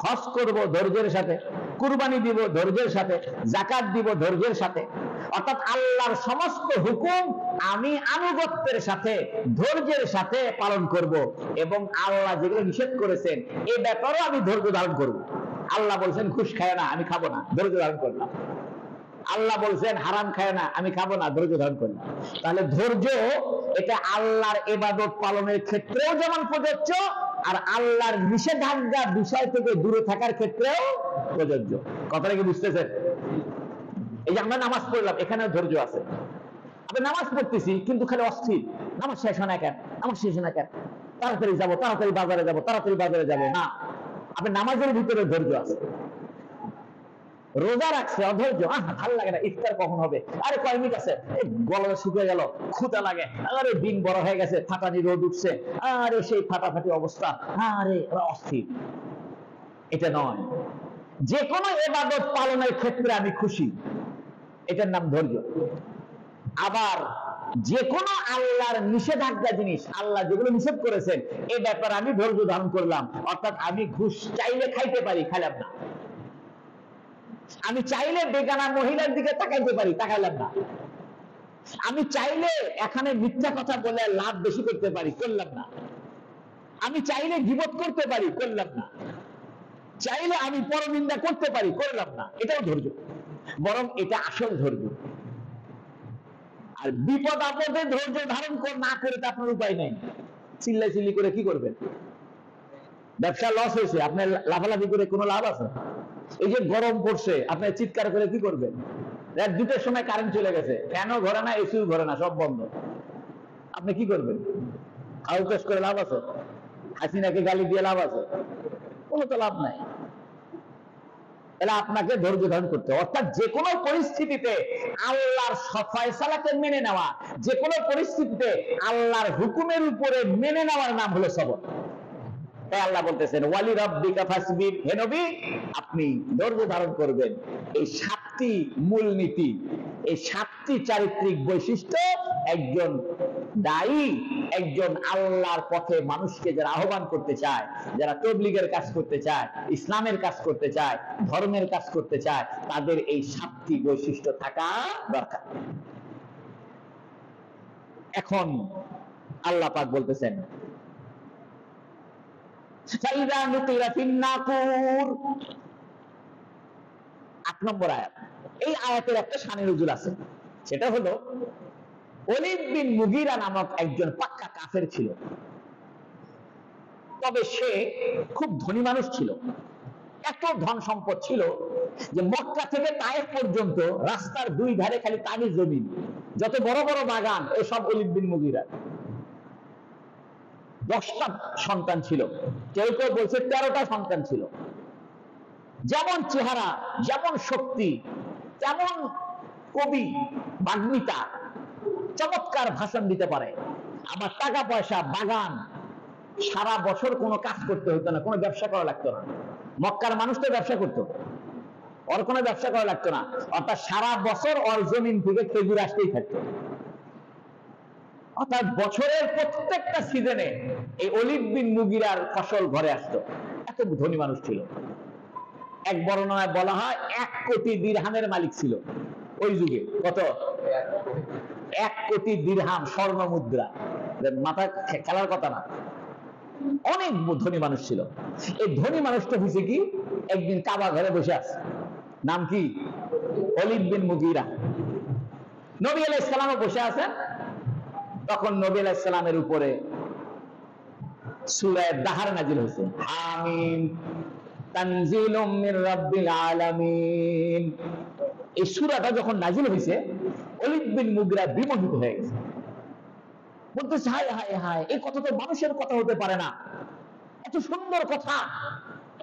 হজ করব ধৈর্যের সাথে, কুরবানি দিব ধৈর্যের সাথে, যাকাত দিব ধৈর্যের সাথে। অর্থাৎ আল্লাহর সমস্ত হুকুম আমি আনুগত্যের সাথে ধৈর্যের সাথে পালন করব এবং আল্লাহ যেগুলো নিষেধ করেছেন এ ব্যাপারেও আমি ধৈর্য ধারণ করব। আল্লাহ বলছেন ঘুষ খায় না, আমি খাবো না, ধৈর্য ধারণ করলাম। আল্লাহ বলছেন হারাম খায় না, আমি খাবো না, ধৈর্য ধারণ করলাম। তাহলে ধৈর্য এটা আল্লাহর ইবাদত পালনের ক্ষেত্রেও যেমন প্রযোজ্য, আর আল্লাহর নিষেধাজ্ঞা বিষয় থেকে দূরে থাকার ক্ষেত্রেও প্রযোজ্য। কথাটা কি বুঝতেছেন? এই যে আমরা নামাজ পড়লাম, এখানে ধৈর্য আছে। আমি নামাজ পড়তেছি কিন্তু খালি অস্থির, নামাজ শেষ হয় না কেন, নামাজ শেষ হয় না কেন, তাড়াতাড়ি যাবো, তাড়াতাড়ি বাজারে যাবো, তাড়াতাড়ি বাজারে যাবো না। আপনি নামাজের ভিতরে ধৈর্য আছে। রোজা রাখছে অধৈর্য, ভালো লাগে না, ইফতার কখন হবে, আরে কয় মিনিট আছে, গলা শুকিয়ে গেল, ক্ষুধা লাগে, আরে দিন বড় হয়ে গেছে, ফাটানি রোদ উঠছে, আরে সেই ফাটাফাটি অবস্থা, আরে অস্থির। এটা নয়। যে কোনো ইবাদত পালনের ক্ষেত্রে আমি খুশি, এটার নাম ধৈর্য। আবার যে কোনো আল্লাহর নিষেধাজ্ঞা জিনিস, আল্লাহ যেগুলো নিষেধ করেছেন এ ব্যাপারে আমি ধৈর্য ধারণ করলাম। অর্থাৎ আমি ঘুষ চাইলে খাইতে পারি, খাইলাম না। আমি চাইলে বেগানা মহিলার দিকে তাকাইতে পারি, তাকাইলাম না। আমি চাইলে এখানে মিথ্যা কথা বলে লাভ বেশি করতে পারি, করলাম না। আমি চাইলে গীবত করতে পারি, করলাম না। চাইলে আমি পরনিন্দা করতে পারি, করলাম না। এটাও ধৈর্য, বরং এটা আসল ধৈর্য। আর বিপদ আপদে ধৈর্য ধারণ না করে তো আপনার উপায় নেই। চিল্লাই চিল্লি করে কি করবেন? ব্যবসা লস হয়েছে, আপনি লাফালাফি করে কোনো লাভ আছে? এই যে গরম পড়ছে, আপনি চিৎকার করে কি করবেন? রাত 2টার সময় কারেন্ট চলে গেছে, ফ্যানও ঘরে না, এসিও ঘরে না, সব বন্ধ, আপনি কি করবেন? আউটকেস করে লাভ আছে? হাসিনাকে গালি দিয়ে লাভ আছে? কোনো তো লাভ নাই। তাহলে আপনাকে ধৈর্য ধারণ করতে, অর্থাৎ যে কোনো পরিস্থিতিতে আল্লাহর ফয়সালাকে মেনে নেওয়া, যে কোনো পরিস্থিতিতে আল্লাহর হুকুমের উপরে মেনে নেওয়ার নাম হলো সবর। তাই আল্লাহ বলতেছেন ওয়ালি রাব্বিকা ফাসবির, হে নবী আপনি ধৈর্য ধারণ করবেন। এই 7টি মূলনীতি, এই 7টি চারিত্রিক বৈশিষ্ট্য একজন দায়ী, একজন আল্লাহর পথে মানুষকে যারা আহ্বান করতে চায়, যারা তাবলীগের কাজ করতে চায়, ইসলামের কাজ করতে চায়, ধর্মের কাজ করতে চায়, তাদের এই 7টি বৈশিষ্ট্য থাকা দরকার। এখন আল্লাহ পাক বলতেছেন 8 নম্বর আয়াত। এই আয়াতের একটা শানে নজুল আছে, সেটা হলো ওলীদ বিন মুগীরা নামক একজন পাক্কা কাফের ছিল। তবে সে খুব ধনী মানুষ ছিল, এত ধন সম্পদ ছিল যে মক্কা থেকে তায়েফ পর্যন্ত রাস্তার 2 ধারে খালি তারই জমি, যত বড় বড় বাগান এসব ওলীদ বিন মুগীরা। 10টা সন্তান ছিল, কেউ কেউ বলছে 13টা সন্তান ছিল। যেমন চেহারা, যেমন শক্তি, তেমন কবি, বাগ্মিতা, চমৎকার ভাষণ দিতে পারে। আবার টাকা পয়সা, বাগান, সারা বছর কোনো কাজ করতে হতো না, কোনো ব্যবসা করা লাগতো না। মক্কার মানুষ তো ব্যবসা করতো, ওর কোনো ব্যবসা করা লাগতো না। অর্থাৎ সারা বছর ওর জমিন থেকে খেজুর আসতেই থাকতো। অর্থাৎ বছরের প্রত্যেকটা সিজনে এই ওলীদ বিন মুগীরার ফসল ঘরে আসতো। এত ধনী মানুষ ছিল। এক বর্ণনায় বলা হয় 1 কোটি দিরহামের মালিক ছিল ওই যুগে। কত? 1 কোটি দিরহাম স্বর্ণ মুদ্রা, মাথা খেলার কথা না। অনেক ধনী মানুষ ছিল। এই ধনী মানুষটা হয়েছে কি, একদিন কাবা ঘরে বসে আছে। নাম কি? ওলীদ বিন মুগীরা। নবী আলাইহিস সালামও বসে আছেন। তখন নবী আলাইহিস সালামের উপরে সূরা দাহার নাযিল হয়েছে, হামিম তানজিলুম মির রাব্বিল আলামিন। এই সূরাটা যখন নাযিল হয়েছে, ওলীদ বিন মুগীরা বিমোহিত হয়ে গেছে, বলতেছে হায় হায় হায়, এই কথা তো মানুষের কথা হতে পারে না, এত সুন্দর কথা,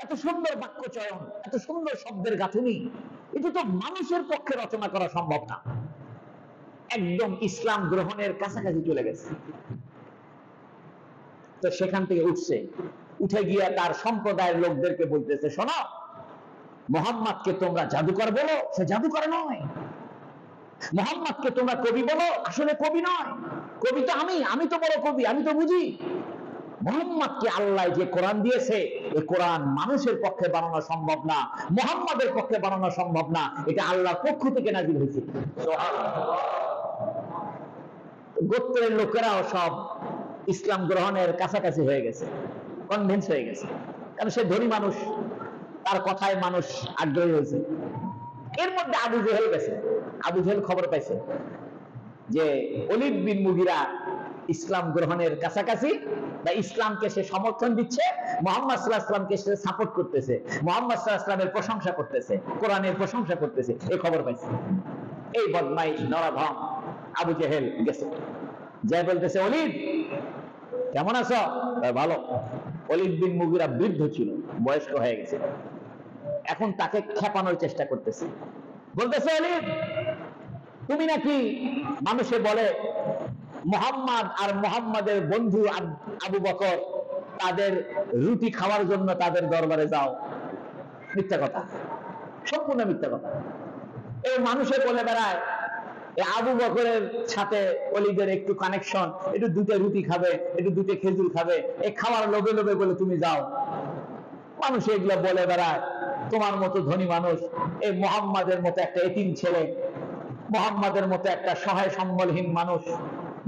এত সুন্দর বাক্য চয়ন, এত সুন্দর শব্দের গাঁথুনি, এটা তো মানুষের পক্ষে রচনা করা সম্ভব না। একদম ইসলাম গ্রহণের কাছাকাছি চলে গেছে। তো সেখান থেকে উঠছে, উঠে গিয়ে তার সম্প্রদায়ের লোকদেরকে বলতেছে, শোনো, মুহাম্মদকে তোমরা জাদুকর বলো, সে জাদুকর নয়। মুহাম্মদকে তোমরা কবি বলো, আসলে কবি নয়। কবি তো আমি তো বড় কবি, আমি তো বুঝি। মুহাম্মদকে আল্লাহ যে কোরআন দিয়েছে, এই কোরআন মানুষের পক্ষে বানানো সম্ভব না, মুহাম্মদের পক্ষে বানানো সম্ভব না, এটা আল্লাহর পক্ষ থেকে নাযিল হয়েছে। গোত্রের লোকেরাও সব ইসলাম গ্রহণের কাছাকাছি হয়ে গেছে, কনভিন্স হয়ে গেছে, কারণ সে ধনী মানুষ, তার কথায় মানুষ আগ্রহী হয়েছে। এর মধ্যে আবু জেহেল গেছে। আবু জেহেল খবর পাইছে যে ওলীদ বিন মুগীরা ইসলাম গ্রহণের কাছাকাছি, বা ইসলামকে সে সমর্থন দিচ্ছে, মুহাম্মদ সাল্লাল্লাহু আলাইহি ওয়াসাল্লামকে সে সাপোর্ট করতেছে, মুহাম্মদ সাল্লাল্লাহু আলাইহি ওয়াসাল্লামের প্রশংসা করতেছে, কোরআনের প্রশংসা করতেছে, এই খবর পাইছে। এই বদমাইশ নরধম আবু জেহেল গেছে, যাই বলতেছে, ওলীদ কেমন আছো? ভালো। ওলীদ বিন মুগীরা বৃদ্ধ ছিল, বয়স্ক হয়ে গেছে, এখন তাকে খেপানোর চেষ্টা করতেছে, বলতেছে, ওলীদ তুমি নাকি, মানুষে বলে মুহাম্মদ আর মুহাম্মাদের বন্ধু আবু বকর, তাদের রুটি খাওয়ার জন্য তাদের দরবারে যাও। মিথ্যা কথা, সম্পূর্ণ মিথ্যা কথা। এই মানুষে বলে বেড়ায় আবু বকরের সাথে ওলীদের একটু কানেকশন, একটু দুটো রুটি খাবে, একটু দুটো খেজুর খাবে, এই খাওয়ার লোভে লোভে বলে তুমি যাও। মানুষ এগুলো বলে বেড়ায়। তোমার মতো ধনী মানুষ, এই মুহাম্মাদের মতো একটা এতিম ছেলে, মুহাম্মাদের মতো একটা সহায় সম্বলহীন মানুষ,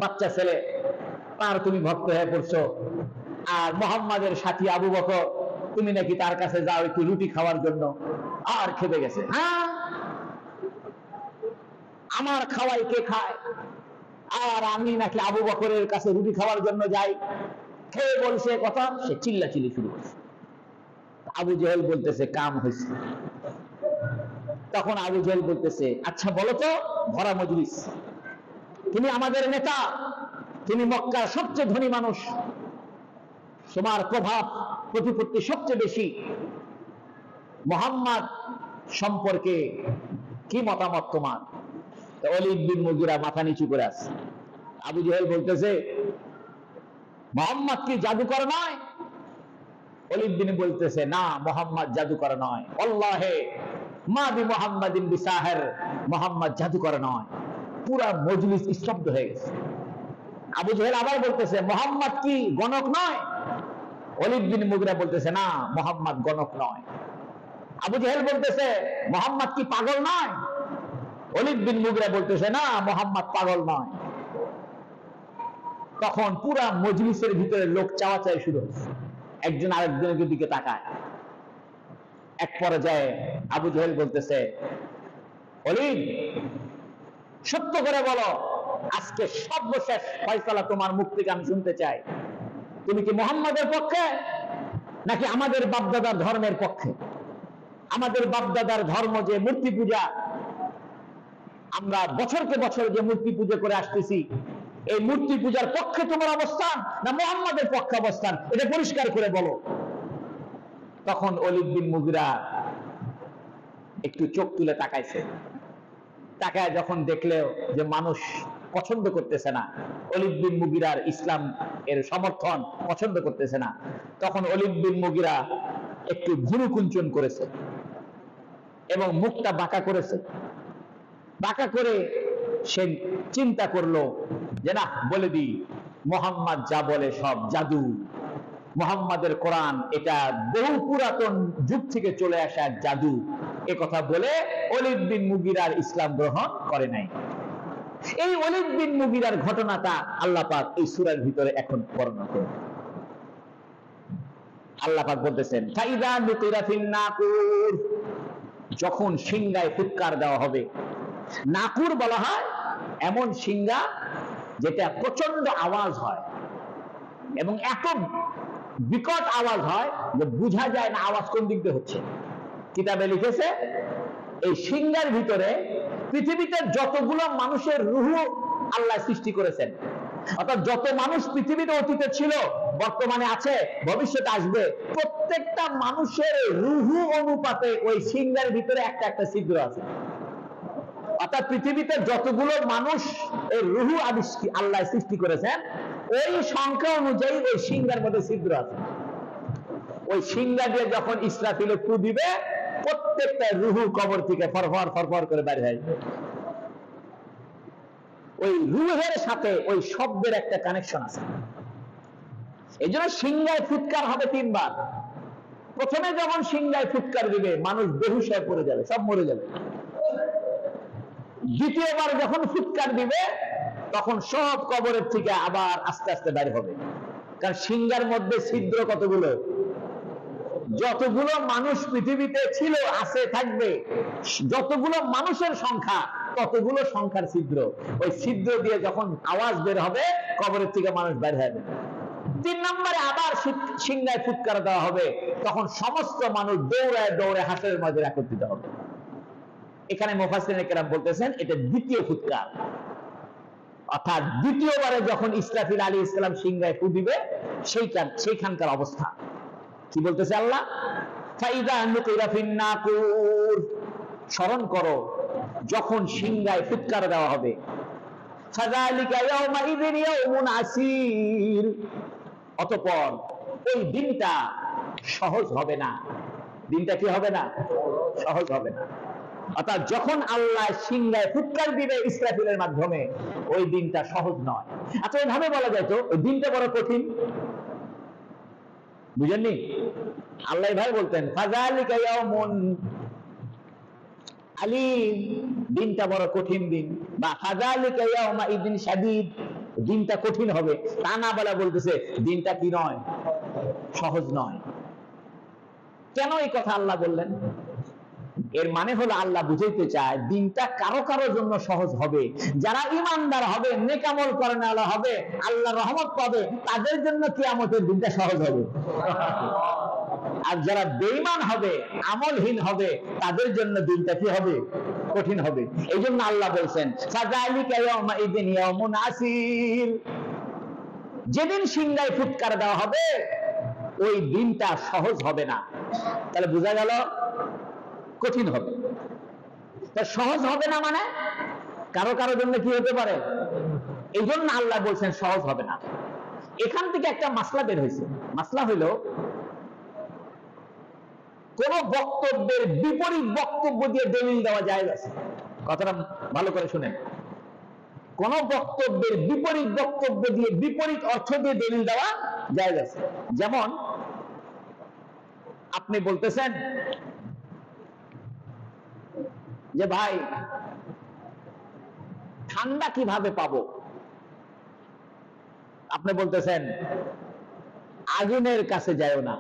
বাচ্চা ছেলে, তার তুমি ভক্ত হয়ে পড়ছো, আর মুহাম্মাদের সাথী আবু বকর, তুমি নাকি তার কাছে যাও একটু রুটি খাওয়ার জন্য। আর খেপে গেছে, হ্যাঁ, আমার খাওয়াই কে খায়, আর আমি নাকি আবু বকরের কাছে রুটি খাওয়ার জন্য যাই? খেয়ে বলছে কথা, সে চিল্লাচিল্লি শুরু করছে। আবু জেহেল বলতেছে কাম হয়েছে। তখন আবু জেহেল বলতেছে, আচ্ছা বলো তো, ভরা মজলিস, তুমি আমাদের নেতা, তুমি মক্কার সবচেয়ে ধনী মানুষ, তোমার প্রভাব প্রতিপত্তি সবচেয়ে বেশি, মুহাম্মদ সম্পর্কে কি মতামত তোমার? ওলীদ বিন মুগীরা মাথা নিচু করে আছে। আবু জেহেল বলতেছে, মুহাম্মদ কি জাদুকর নয়? ওলীদ বিন বলতেছে, না, মুহাম্মদ জাদুকর নয়, আল্লাহে মা বি মুহাম্মাদিন বিসাহির, মুহাম্মদ জাদুকর নয়। পুরা মজলিস স্তব্ধ হয়ে গেছে। আবু জেহেল আবার বলতেছে, মুহাম্মদ কি গণক নয়? ওলীদ বিন মুগীরা বলতেছে, না, মুহাম্মদ গণক নয়। আবু জেহেল বলতেছে, মুহাম্মদ কি পাগল নয়? ওলীদ বিন মুগীরা বলতেছে, না, মুহাম্মদ পাগল নয়। তখন পুরা মজলিসের ভিতরে লোক চাওয়াচাই শুরু হয়েছে, একজন আরেকজনের দিকে তাকায়। এক পর্যায়ে আবু জেহেল বলতেছে, ওলীদ, সত্য করে বলো, আজকে সর্বশেষ ফয়সালা তোমার মুখ থেকে আমি শুনতে চাই। তুমি কি মুহাম্মাদের পক্ষে, নাকি আমাদের বাপদাদার ধর্মের পক্ষে? আমাদের বাপদাদার ধর্ম যে মূর্তি পূজা, আমরা বছরকে বছর যে মূর্তি পূজা করে আসতেছি, এই মূর্তি পূজার পক্ষে তোমার অবস্থান, না মুহাম্মাদের পক্ষে অবস্থান? এটা পরিষ্কার করে বলো। তখন ওলীদ বিন মুগীরা একটু চোখ তুলে তাকাইছে। তাকায় যখন দেখলেও যে মানুষ পছন্দ করতেছে না, ওলীদ বিন মুগীরার ইসলাম এর সমর্থন পছন্দ করতেছে না, তখন ওলীদ বিন মুগীরা একটু ভুরু কুঞ্চন করেছে এবং মুখটা বাঁকা করেছে। বাঁকা করে সে চিন্তা করলো যে না, বলে দিই, মুহাম্মদ যা বলে সব জাদু। মুহাম্মাদের কোরআন এটা বহু পুরাতন যুগ থেকে চলে আসা জাদু। এ কথা বলে ওলীদ বিন মুগীরার ইসলাম গ্রহণ করে নাই। এই ওলীদ বিন মুগীরার ঘটনাটা আল্লাহ পাক এই সূরার ভিতরে এখন বর্ণনা করেন। আল্লাহ পাক বলতেছেন, ফাইদা নুকিরা ফিন নাকুর, যখন সিংহায় ফুৎকার দেওয়া হবে। নাকুর বলা হয় এমন সিংহা যেটা প্রচন্ড আওয়াজ হয় এবং এত বিকট আওয়াজ হয় যে বোঝা যায় না আওয়াজ কোন দিক দিয়ে হচ্ছে। কিতাবে লিখেছে এই সিংহার ভিতরে পৃথিবীতে যতগুলো মানুষের রূহ আল্লাহ সৃষ্টি করেছেন, অর্থাৎ যত মানুষ পৃথিবীতে অতীতে ছিল, বর্তমানে আছে, ভবিষ্যতে আসবে, প্রত্যেকটা মানুষের রূহ অনুপাতে ওই সিংহার ভিতরে একটা একটা ছিদ্র আছে। অর্থাৎ পৃথিবীতে যতগুলো মানুষ এই রূহ আল্লাহ সৃষ্টি করেছেন, ওই সংখ্যা অনুযায়ী ওই সিংহার মধ্যে ছিদ্র আছে। ওই সিংহা দিয়ে যখন ইসরাফিল ফু দিবে, প্রত্যেকটা রূহ কবর থেকে ফরফর ফরফর করে বাইরে হয়ে যাবে। ওই রূহের সাথে ওই শব্দের একটা কানেকশন আছে। এই জন্য সিংহায় ফুৎকার হবে 3 বার। প্রথমে যখন সিংহায় ফুৎকার দিবে, মানুষ বেহুশ হয়ে পড়ে যাবে, সব মরে যাবে। দ্বিতীয়বার যখন ফুৎকার দিবে, তখন সব কবরের থেকে আবার আস্তে আস্তে বের হবে। কারণ সিংহার মধ্যে ছিদ্র কতগুলো? যতগুলো মানুষ পৃথিবীতে ছিল, আছে, থাকবে, যতগুলো মানুষের সংখ্যা, ততগুলো সংখ্যার ছিদ্র। ওই ছিদ্র দিয়ে যখন আওয়াজ বের হবে, কবরের থেকে মানুষ বের হবে। 3 নম্বরে আবার সিংহায় ফুৎকার দেওয়া হবে, তখন সমস্ত মানুষ দৌড়ায় দৌড়ে হাসরের মাঝে একত্রিত হবে। এখানে মুফাসসিরিনে কেরাম বলতেছেন এটা দ্বিতীয় ফুৎকার, অর্থাৎ দ্বিতীয়বারে যখন ইসরাফিল আলাইহিস সালাম সিংহায় ফু দিবে, সেইখানকার অবস্থা কি বলতেছে আল্লাহ? ফাইদা নুকিরা ফিন নাকুর, স্মরণ করো যখন সিংহায় ফুৎকার দেওয়া হবে। ফাযালিকা ইয়াউমাইযিন ইয়াউমুন আসীর, অতঃপর ওই দিনটা সহজ হবে না। দিনটা কি হবে না? সহজ হবে না। অর্থাৎ যখন আল্লাহ সিংহায় ফুৎকার দিবে ইসরাফিলের মাধ্যমে, ওই দিনটা সহজ নয়। আচ্ছা, এইভাবে বলা যায় তো ওই দিনটা বড় কঠিন, বুঝেননি? আল্লাহ ভাই বলতেন ফাযালিকা ইয়াউমুন আলীম, দিনটা বড় কঠিন দিন, বা ফাযালিকা ইয়াউমাইযিন শাদীদ, দিনটা কঠিন হবে। তা না বলা বলতেছে দিনটা কি নয়? সহজ নয়। কেন এই কথা আল্লাহ বললেন? এর মানে হলো আল্লাহ বুঝাইতে চায় দিনটা কারো কারো জন্য সহজ হবে। যারা ঈমানদার হবে, নেক আমল করেন আল্লাহ হবে, আল্লাহ রহমত পাবে, তাদের জন্য কিয়ামতের দিনটা সহজ হবে। আর যারা বেঈমান হবে, আমলহীন হবে, তাদের জন্য দিনটা কি হবে? কঠিন হবে। এই জন্য আল্লাহ বলছেন ফাযালিকা ইয়াউমাইযিন ইয়াউমুন আসীর, যেদিন সিংহায় ফুৎকার দেওয়া হবে ওই দিনটা সহজ হবে না। তাহলে বোঝা গেল কঠিন হবে। তা সহজ হবে না মানে কারো কারো জন্য কি হতে পারে? এই জন্য আল্লাহ বলছেন সহজ হবে না। এখান থেকে একটা মাসলা বের হয়েছে। মাসলা হইল কোন বক্তব্যের বিপরীত বক্তব্য দিয়ে দলিল দেওয়া যায় আছে। কথাটা ভালো করে শুনেন। কোন বক্তব্যের বিপরীত বক্তব্য দিয়ে, বিপরীত অর্থ দিয়ে দলিল দেওয়া যায় আছে। যেমন আপনি বলতেছেন যে ভাই ঠান্ডা কিভাবে পাবো? আপনি বলতেছেন আগুনের কাছে যায় না।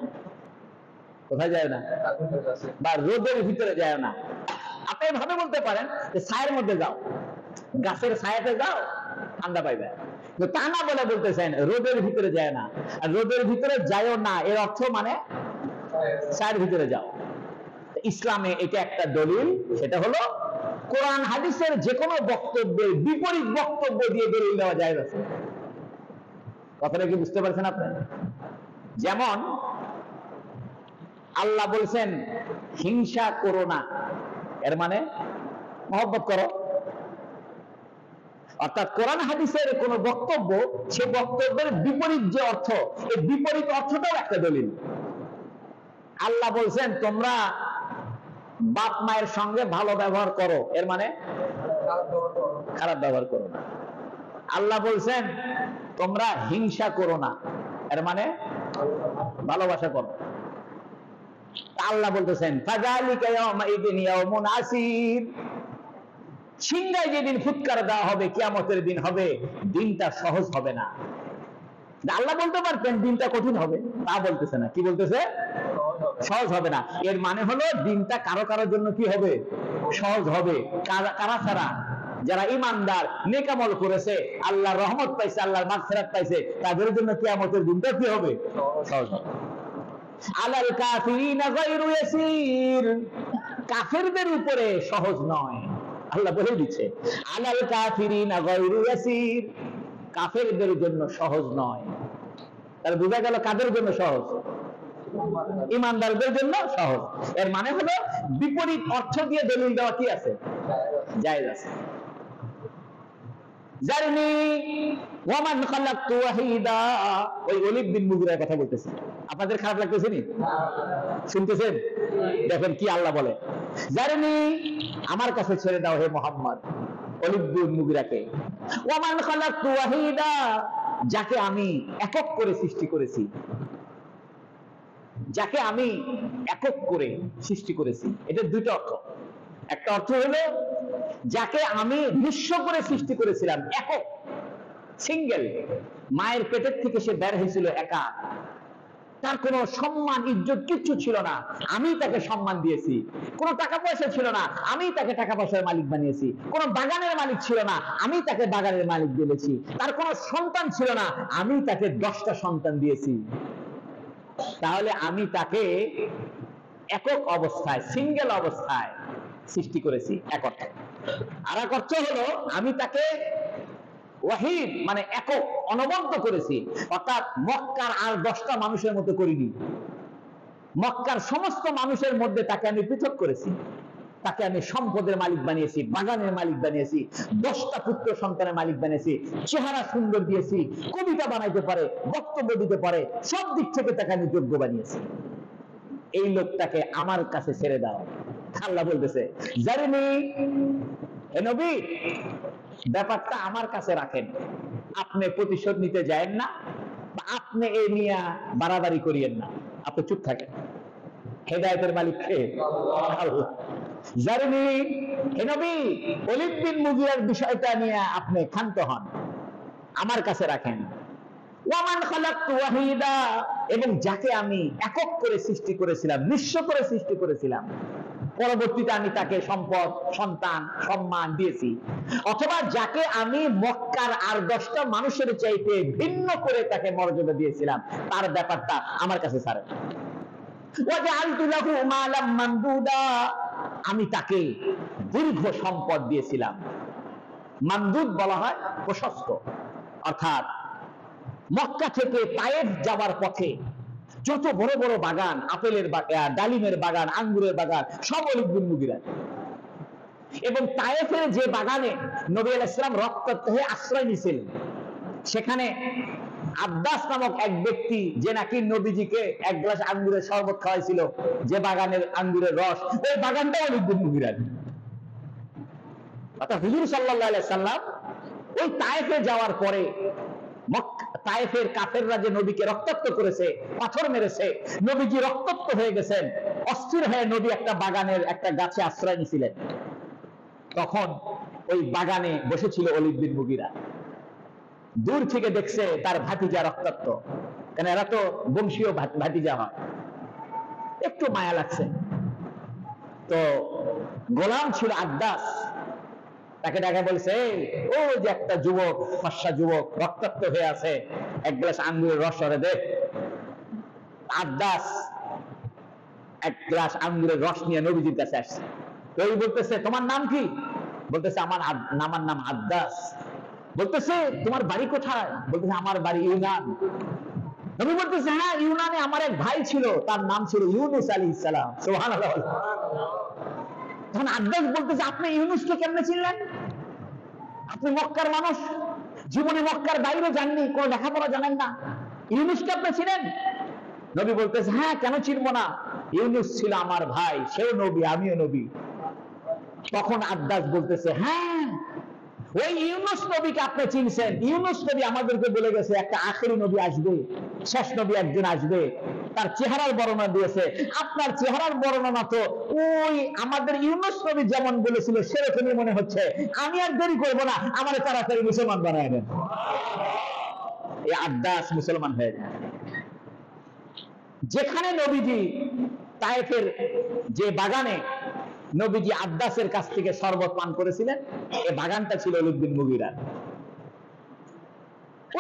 কোথায় যায় না? বা রোদের ভিতরে যায় না। আপনি ভাবে বলতে পারেন যে ছায়ের মধ্যে যাও, গাছের ছায়াতে যাও, ঠান্ডা পাইবে। তা না বলে বলতেছেন রোদের ভিতরে যায় না। আর রোদের ভিতরে যায়ও না এর অর্থ মানে ছায়ের ভিতরে যাও। ইসলামে এটা একটা দলিল, সেটা হলো কোরআন হাদিসের যে কোনো বক্তব্যের বিপরীত বক্তব্য দিয়ে দলিল দেওয়া যায় না। কথাটা কি বুঝতে পারছেন আপনি? যেমন আল্লাহ বলছেন হিংসা করো না, এর মানে মহব্বত করো। অর্থাৎ কোরআন হাদিসের কোন বক্তব্য, সে বক্তব্যের বিপরীত যে অর্থ, এই বিপরীত অর্থটাও একটা দলিল। আল্লাহ বলছেন তোমরা বাপ মায়ের সঙ্গে ভালো ব্যবহার করো, এর মানে খারাপ ব্যবহার করো না। আল্লাহ বলছেন তোমরা হিংসা করো না, এর মানে ভালোবাসা করো। আল্লাহ বলতেছেন ফাযালিকা ইয়াউমাইযিন ইয়াউমুন আসীর, সিংহায় যেদিন ফুৎকার দেওয়া হবে, কিয়ামতের দিন হবে, দিনটা সহজ হবে না। আল্লাহ বলতে পারতেন দিনটা কঠিন হবে, তা বলতেছে না। কি বলতেছে? সহজ হবে না। এর মানে হলো দিনটা কারো কারোর জন্য কি হবে? সহজ হবে। কারা ছাড়া? যারা ইমানদার নেকামল করেছে, আল্লাহর রহমত পাইছে, আল্লাহর মাগফিরাত পাইছে, তাদের জন্য কিয়ামতের দিনটা কি হবে? সহজ হবে। আলাল কাফিরিনা গায়রু ইয়াসির, কাফেরদের উপরে সহজ নয়। আল্লাহ বলে দিচ্ছে আলাল কাফিরিনা গায়রু ইয়াসির, কাফেরদের জন্য সহজ নয়। তাহলে বোঝা গেল কাদের জন্য সহজ? ইমানদারদের জন্য সহজ। এর মানে হলো বিপরীত অর্থ দিয়ে দলিল দেওয়া কি আছে? জায়েজ আছে। জারনি ওয়া মান খালাকতু ওয়াহিদা, ওই ওলীদ বিন মুগীরার কথা বলতেছি। আপনাদের খারাপ লাগতেছে নি? শুনতেছেন? দেখেন কি আল্লাহ বলে, জারনি, আমার কাছে ছেড়ে দাও হে মুহাম্মদ ওলীদ বিন মুগীরাকে। ওয়া মান খালাকতু ওয়াহিদা, যাকে আমি একক করে সৃষ্টি করেছি, যাকে আমি একক করে সৃষ্টি করেছি। এটা দুটো অর্থ। একটা অর্থ হলো যাকে আমি নিঃস্ব করে সৃষ্টি করেছিলাম, একক, সিঙ্গেল। মায়ের পেটের থেকে সে বের হয়েছিল একা, তার কোনো সম্মান ইজ্জত কিচ্ছু ছিল না, আমি তাকে সম্মান দিয়েছি। কোনো টাকা পয়সা ছিল না, আমি তাকে টাকা পয়সার মালিক বানিয়েছি। কোনো বাগানের মালিক ছিল না, আমি তাকে বাগানের মালিক দিয়েছি। তার কোনো সন্তান ছিল না, আমি তাকে 10টা সন্তান দিয়েছি। তাহলে আমি তাকে একক অবস্থায়, সিঙ্গেল অবস্থায় সৃষ্টি করেছি, এক অর্থ। আর এক অর্থ হলো আমি তাকে ওয়াহিদ মানে একক, অনবদ্য করেছি। অর্থাৎ মক্কার আর 10টা মানুষের মতো করিনি, মক্কার সমস্ত মানুষের মধ্যে তাকে আমি পৃথক করেছি। তাকে আমি সম্পদের মালিক বানিয়েছি, বাগানের মালিক বানিয়েছি, 10টা পুত্র সন্তানের মালিক বানিয়েছি, চেহারা সুন্দর দিয়েছি, কবিতা বানাইতে পারে, বক্তব্য দিতে পারে, সব দিক থেকে তাকে আমি যোগ্য বানিয়েছি। এই লোকটাকে আমার কাছে ছেড়ে দাও। আল্লাহ বলতেছে জারনি, হে নবী, ব্যাপারটা আমার কাছে রাখেন, আপনি প্রতিশোধ নিতে যায়েন না, আপনি এই নিয়ে বাড়াবাড়ি করিয়েন না, আপনি চুপ থাকেন। হেদায়েতের মালিক কে? আল্লাহ। জারনি, হে নবী, ওলীদ বিন মুগীরার বিষয়টা নিয়ে আপনি ক্ষান্ত হন, আমার কাছে রাখেন। ওয়া মান খালাকতু ওয়াহিদা, এবং যাকে আমি একক করে সৃষ্টি করেছিলাম, নিঃস্ব করে সৃষ্টি করেছিলাম, পরবর্তীতে আমি তাকে সম্পদ, সন্তান, সম্মান দিয়েছি। অথবা যাকে আমি মক্কার আর 10টা মানুষের চাইতে ভিন্ন করে তাকে মর্যাদা দিয়েছিলাম, তার ব্যাপারটা আমার কাছে ছাড়েন। ওয়াজআলতু লাহু মালাম মামদুদা, আমি তাকে দীর্ঘ সম্পদ দিয়েছিলাম। মামদুদ বলা হয় প্রশস্ত। অর্থাৎ মক্কা থেকে তায়েফ যাওয়ার পথে যত বড় বড় বাগান, আপেলের বাগান, ডালিমের বাগান, আঙ্গুরের বাগান, সব ওলীদ বিন মুগীরার। এবং তায়েফের যে বাগানে নবী আলাইহিস সালাম রক্তাক্ত হয়ে আশ্রয় নিয়েছিলেন, সেখানে আব্বাস নামক এক ব্যক্তি, যে নাকি নবীজিকে 1 গ্লাস আঙ্গুরের শরবত খাওয়াইছিল, যে বাগানের আঙ্গুরের রস, ওই বাগানটা ওলীদ বিন মুগীরার। অর্থাৎ হুজুর সাল্লাল্লাহু আলাইহি সাল্লাম ওই তায়েফে যাওয়ার পরে তায়েফের কাফেররা যে নবীকে রক্তাক্ত করেছে, পাথর মেরেছে, নবীজি রক্তাক্ত হয়ে গেছেন, অস্থির হয়ে নবী একটা বাগানের একটা গাছে আশ্রয় নিয়েছিলেন। তখন ওই বাগানে বসেছিল ওলীদ বিন মুগীরা। দূর থেকে দেখছে তার ভাতিজা রক্তাক্ত, কেন এরা তো বংশীয় ভাতিজা হয়, একটু মায়া লাগছে। তো গোলাম ছিল আদ্দাস, তাকে ডাকে বলছে, ও যে একটা যুবক, ফর্সা যুবক রক্তাক্ত হয়ে আছে, 1 গ্লাস আঙ্গুরের রস ওরে দে। আদ্দাস 1 গ্লাস আঙ্গুরের রস নিয়ে নবীজির কাছে আসছে। ওই বলতেছে, তোমার নাম কি? বলতেছে, আমার নাম আদ্দাস। বলতেছে, তোমার বাড়ি কোথায়? বলতেছে, আমার বাড়ি ইউনান। নবী বলতেছে, হ্যাঁ, ইউনানে আমার এক ভাই ছিল, তার নাম ছিল ইউনুস আলাইহিস সালাম। সুবহানাল্লাহ। তখন আদ্দাস বলতেছে, আপনি ইউনুসকে কেমনে চিনলেন? আপনি মক্কার মানুষ, জীবনে মক্কার বাইরে যাননি, কোনো লেখাপড়া জানেন না, ইউনুসকে আপনি চিনেন? নবী বলতেছে, হ্যাঁ, কেন চিনবো না, ইউনুস ছিল আমার ভাই, সেও নবী, আমিও নবী। তখন আদ্দাস বলতেছে, হ্যাঁ, ওই ইউনুস নবীকে আপনি চিনছেন। ইউনুস নবী আমাদেরকে বলে গেছে একটা আখেরি নবী আসবে, শেষ নবী একজন আসবে, তার চেহারার বর্ণনা দিয়েছে। আপনার চেহারার বর্ণনা তো ওই আমাদের ইউনুস নবী যেমন বলেছিল সেরকমই মনে হচ্ছে। আমি আর দেরি করবো না, আমার তাড়াতাড়ি মুসলমান বানায় দেন। এই আদ্দাস মুসলমান হয়ে যায়। যেখানে নবীজি তায়েফের যে বাগানে নবীজি আব্বাসের কাছ থেকে শরবত পান করেছিলেন। এই বাগানটা ছিল ওলীদ বিন মুগীরার।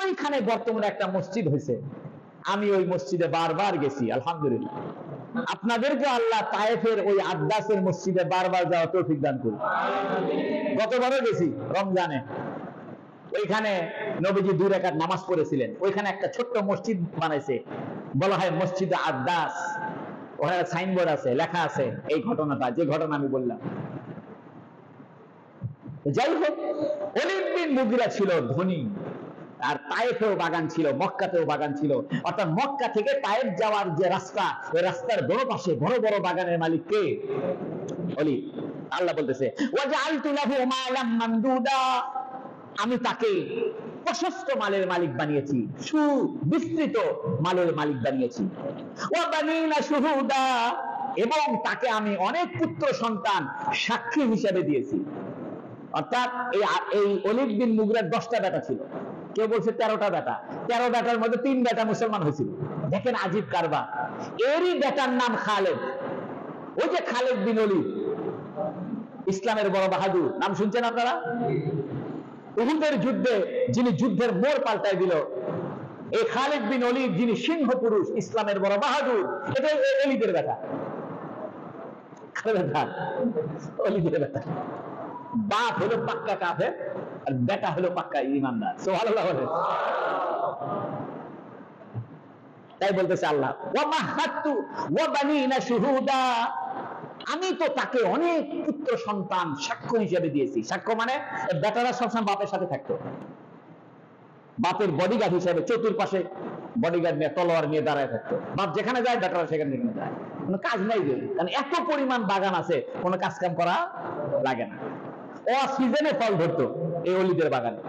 ওইখানে বর্তমানে একটা মসজিদ হয়েছে, আমি ওই মসজিদে বারবার গেছি, আলহামদুলিল্লাহ। আপনাদেরকে আল্লাহ তায়েফের ওই আব্বাসের মসজিদে বারবার যাওয়া তৌফিক দান করুন। গতবারও গেছি রমজানে, ওইখানে নবীজি 2 রাকাত নামাজ পড়েছিলেন। ওইখানে একটা ছোট্ট মসজিদ বানাইছে, বলা হয় মসজিদে আব্বাস। ওখানে সাইনবোর্ড আছে, লেখা আছে এই ঘটনাটা, যে ঘটনা আমি বললাম। যাই হোক, ওলীদ বিন মুগীরা ছিল ধনী, আর তায়েফেও বাগান ছিল, মক্কাতেও বাগান ছিল। অর্থাৎ মক্কা থেকে তায়েফ যাওয়ার যে রাস্তা, ওই রাস্তার বড় পাশে বড় বড় বাগানের মালিক কে? ওলীদ। আল্লাহ বলতেছে ওয়াজআলতু লাহু মালাম মামদুদা, আমি তাকে প্রশস্ত মালের মালিক বানিয়েছি, সুবিস্তৃত মালের মালিক বানিয়েছি। ওয়া বানিনা শুহুদা, এবং তাকে আমি অনেক পুত্র সন্তান সাক্ষী হিসেবে দিয়েছি। অর্থাৎ এই ওলীদ বিন মুগীরার 10টা বেটা ছিল, কেউ বলছে 13টা বেটা। 13 বেটার মধ্যে 3 বেটা মুসলমান হয়েছিল। দেখেন আজীব কারবার। এরই বেটার নাম খালেদ। ওই যে খালেদ বিন ওলীদ, ইসলামের বড় বাহাদুর, নাম শুনছেন আপনারা? উহুদের যুদ্ধে যিনি যুদ্ধের মোড় পাল্টায় দিল, এই খালেদ বিন ওলীদ, যিনি সিংহ পুরুষ, ইসলামের বড় বাহাদুর, এটা ওলীদের বেটা। ওলীদের বেটা। বাপ হলো পাক্কা কাফের, আর বেটা হলো পাক্কা ঈমানদার। সুবহানাল্লাহ বলে। তাই বলতেছে আল্লাহ ওয়া মাহাত্তু ওয়া বানিনা শুহুদা, আমি তো তাকে অনেক পুত্র সন্তান সাক্ষ্য হিসেবে দিয়েছি। সাক্ষ্য মানে বেটারা সবসময় বাপের সাথে থাকতো, বাপের বডিগার্ড হিসেবে চতুর্পাশে বডিগার্ড নিয়ে তলোয়ার নিয়ে দাঁড়ায় থাকতো। বাপ যেখানে যায় বেটারা সেখানে যায়, কোনো কাজ নাই যে, কারণ এত পরিমাণ বাগান আছে, কোনো কাজ কাম করা লাগে না। অসিজনে ফল ধরতো এই ওলীদের বাগানে,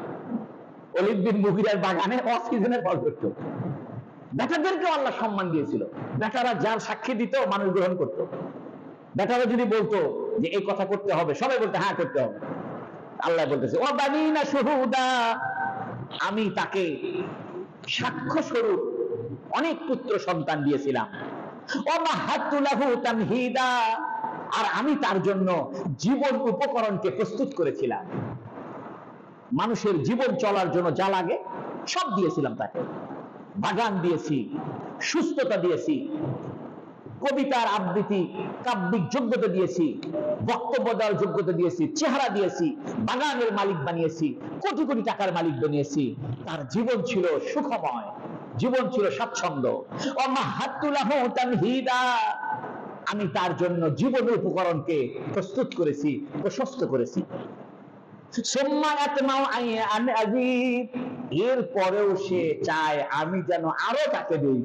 ওলীদ বিন মুগীরার বাগানে অসিজনে ফল ধরতো। বেটাদেরকে আল্লাহ সম্মান দিয়েছিল, বেটারা যার সাক্ষী দিত মানুষ গ্রহণ করতো। বেটারা যদি বলতো যে এই কথা করতে হবে, সবাই বলতে হ্যাঁ করতে হবে। আল্লাহ বলতেছে ও বানিনা শুহুদা, আমি তাকে সাক্ষ্য স্বরূপ অনেক পুত্র সন্তান দিয়েছিলাম। ও মাহাত্তু লাহু তামহিদা, আর আমি তার জন্য জীবন উপকরণকে প্রস্তুত করেছিলাম। মানুষের জীবন চলার জন্য যা লাগে সব দিয়েছিলাম তাকে। বাগান দিয়েছি, সুস্থতা দিয়েছি, কবিতার আবৃত্তি কাব্যিক যোগ্যতা দিয়েছি, বক্তব্য দেওয়ার যোগ্যতা দিয়েছি, চেহারা দিয়েছি, বাগানের মালিক বানিয়েছি, কোটি কোটি টাকার মালিক বানিয়েছি। তার জীবন ছিল সুখময়, জীবন ছিল স্বাচ্ছন্দ্য। ও মাহাত্তু লাহু তামহিদা, আমি তার জন্য জীবন উপকরণকে প্রস্তুত করেছি, প্রশস্ত করেছি। এরপরেও সে চায় আমি যেন আরো তাকে দিই।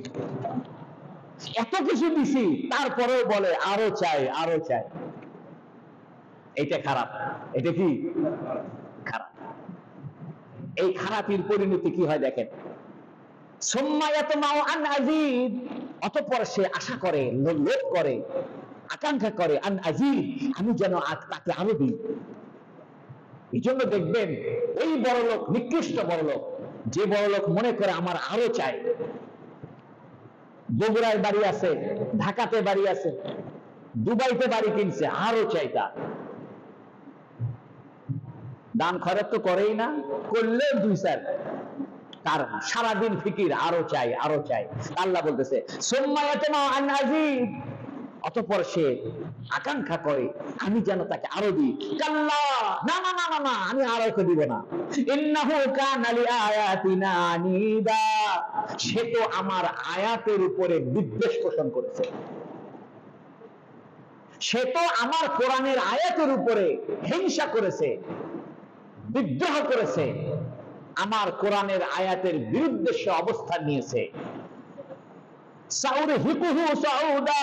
এত কিছু দিছি, তারপরেও বলে আরো চাই, আরো চাই। এটা খারাপ। এটা কি খারাপ? এই খারাপের পরিণতি কি হয় দেখেন। অতঃপর সে আশা করে, লোভ করে, আকাঙ্ক্ষা করে আন আজিদ, আমি যেন তাকে আরো দিই। এই জন্য দেখবেন ওই বড়লোক, নিকৃষ্ট বড়লোক, যে বড়লোক মনে করে আমার আরো চাই। বগুড়ায় বাড়ি আছে, ঢাকাতে বাড়ি আছে, দুবাইতে বাড়ি কিনছে, আরো চাই। তার দান খরচ তো করেই না, করলে 2-4, তার সারাদিন ফিকির আরো চাই, আরো চাই। আল্লাহ বলতেছে অতঃপর সে আকাঙ্ক্ষা করে আমি যেন তাকে আরো দিই। কাল্লা, না না না না না, আমি আরো দিব না। ইন্নাহু কানা লিআয়াতিনা আনিদা, সে তো আমার আয়াতের উপরে বিদ্বেষ পোষণ করেছে, সে তো আমার কোরআনের আয়াতের উপরে হিংসা করেছে, বিদ্রোহ করেছে, আমার কোরআনের আয়াতের বিরুদ্ধে সে অবস্থান নিয়েছে। সাউরহিকুহু সাউদা,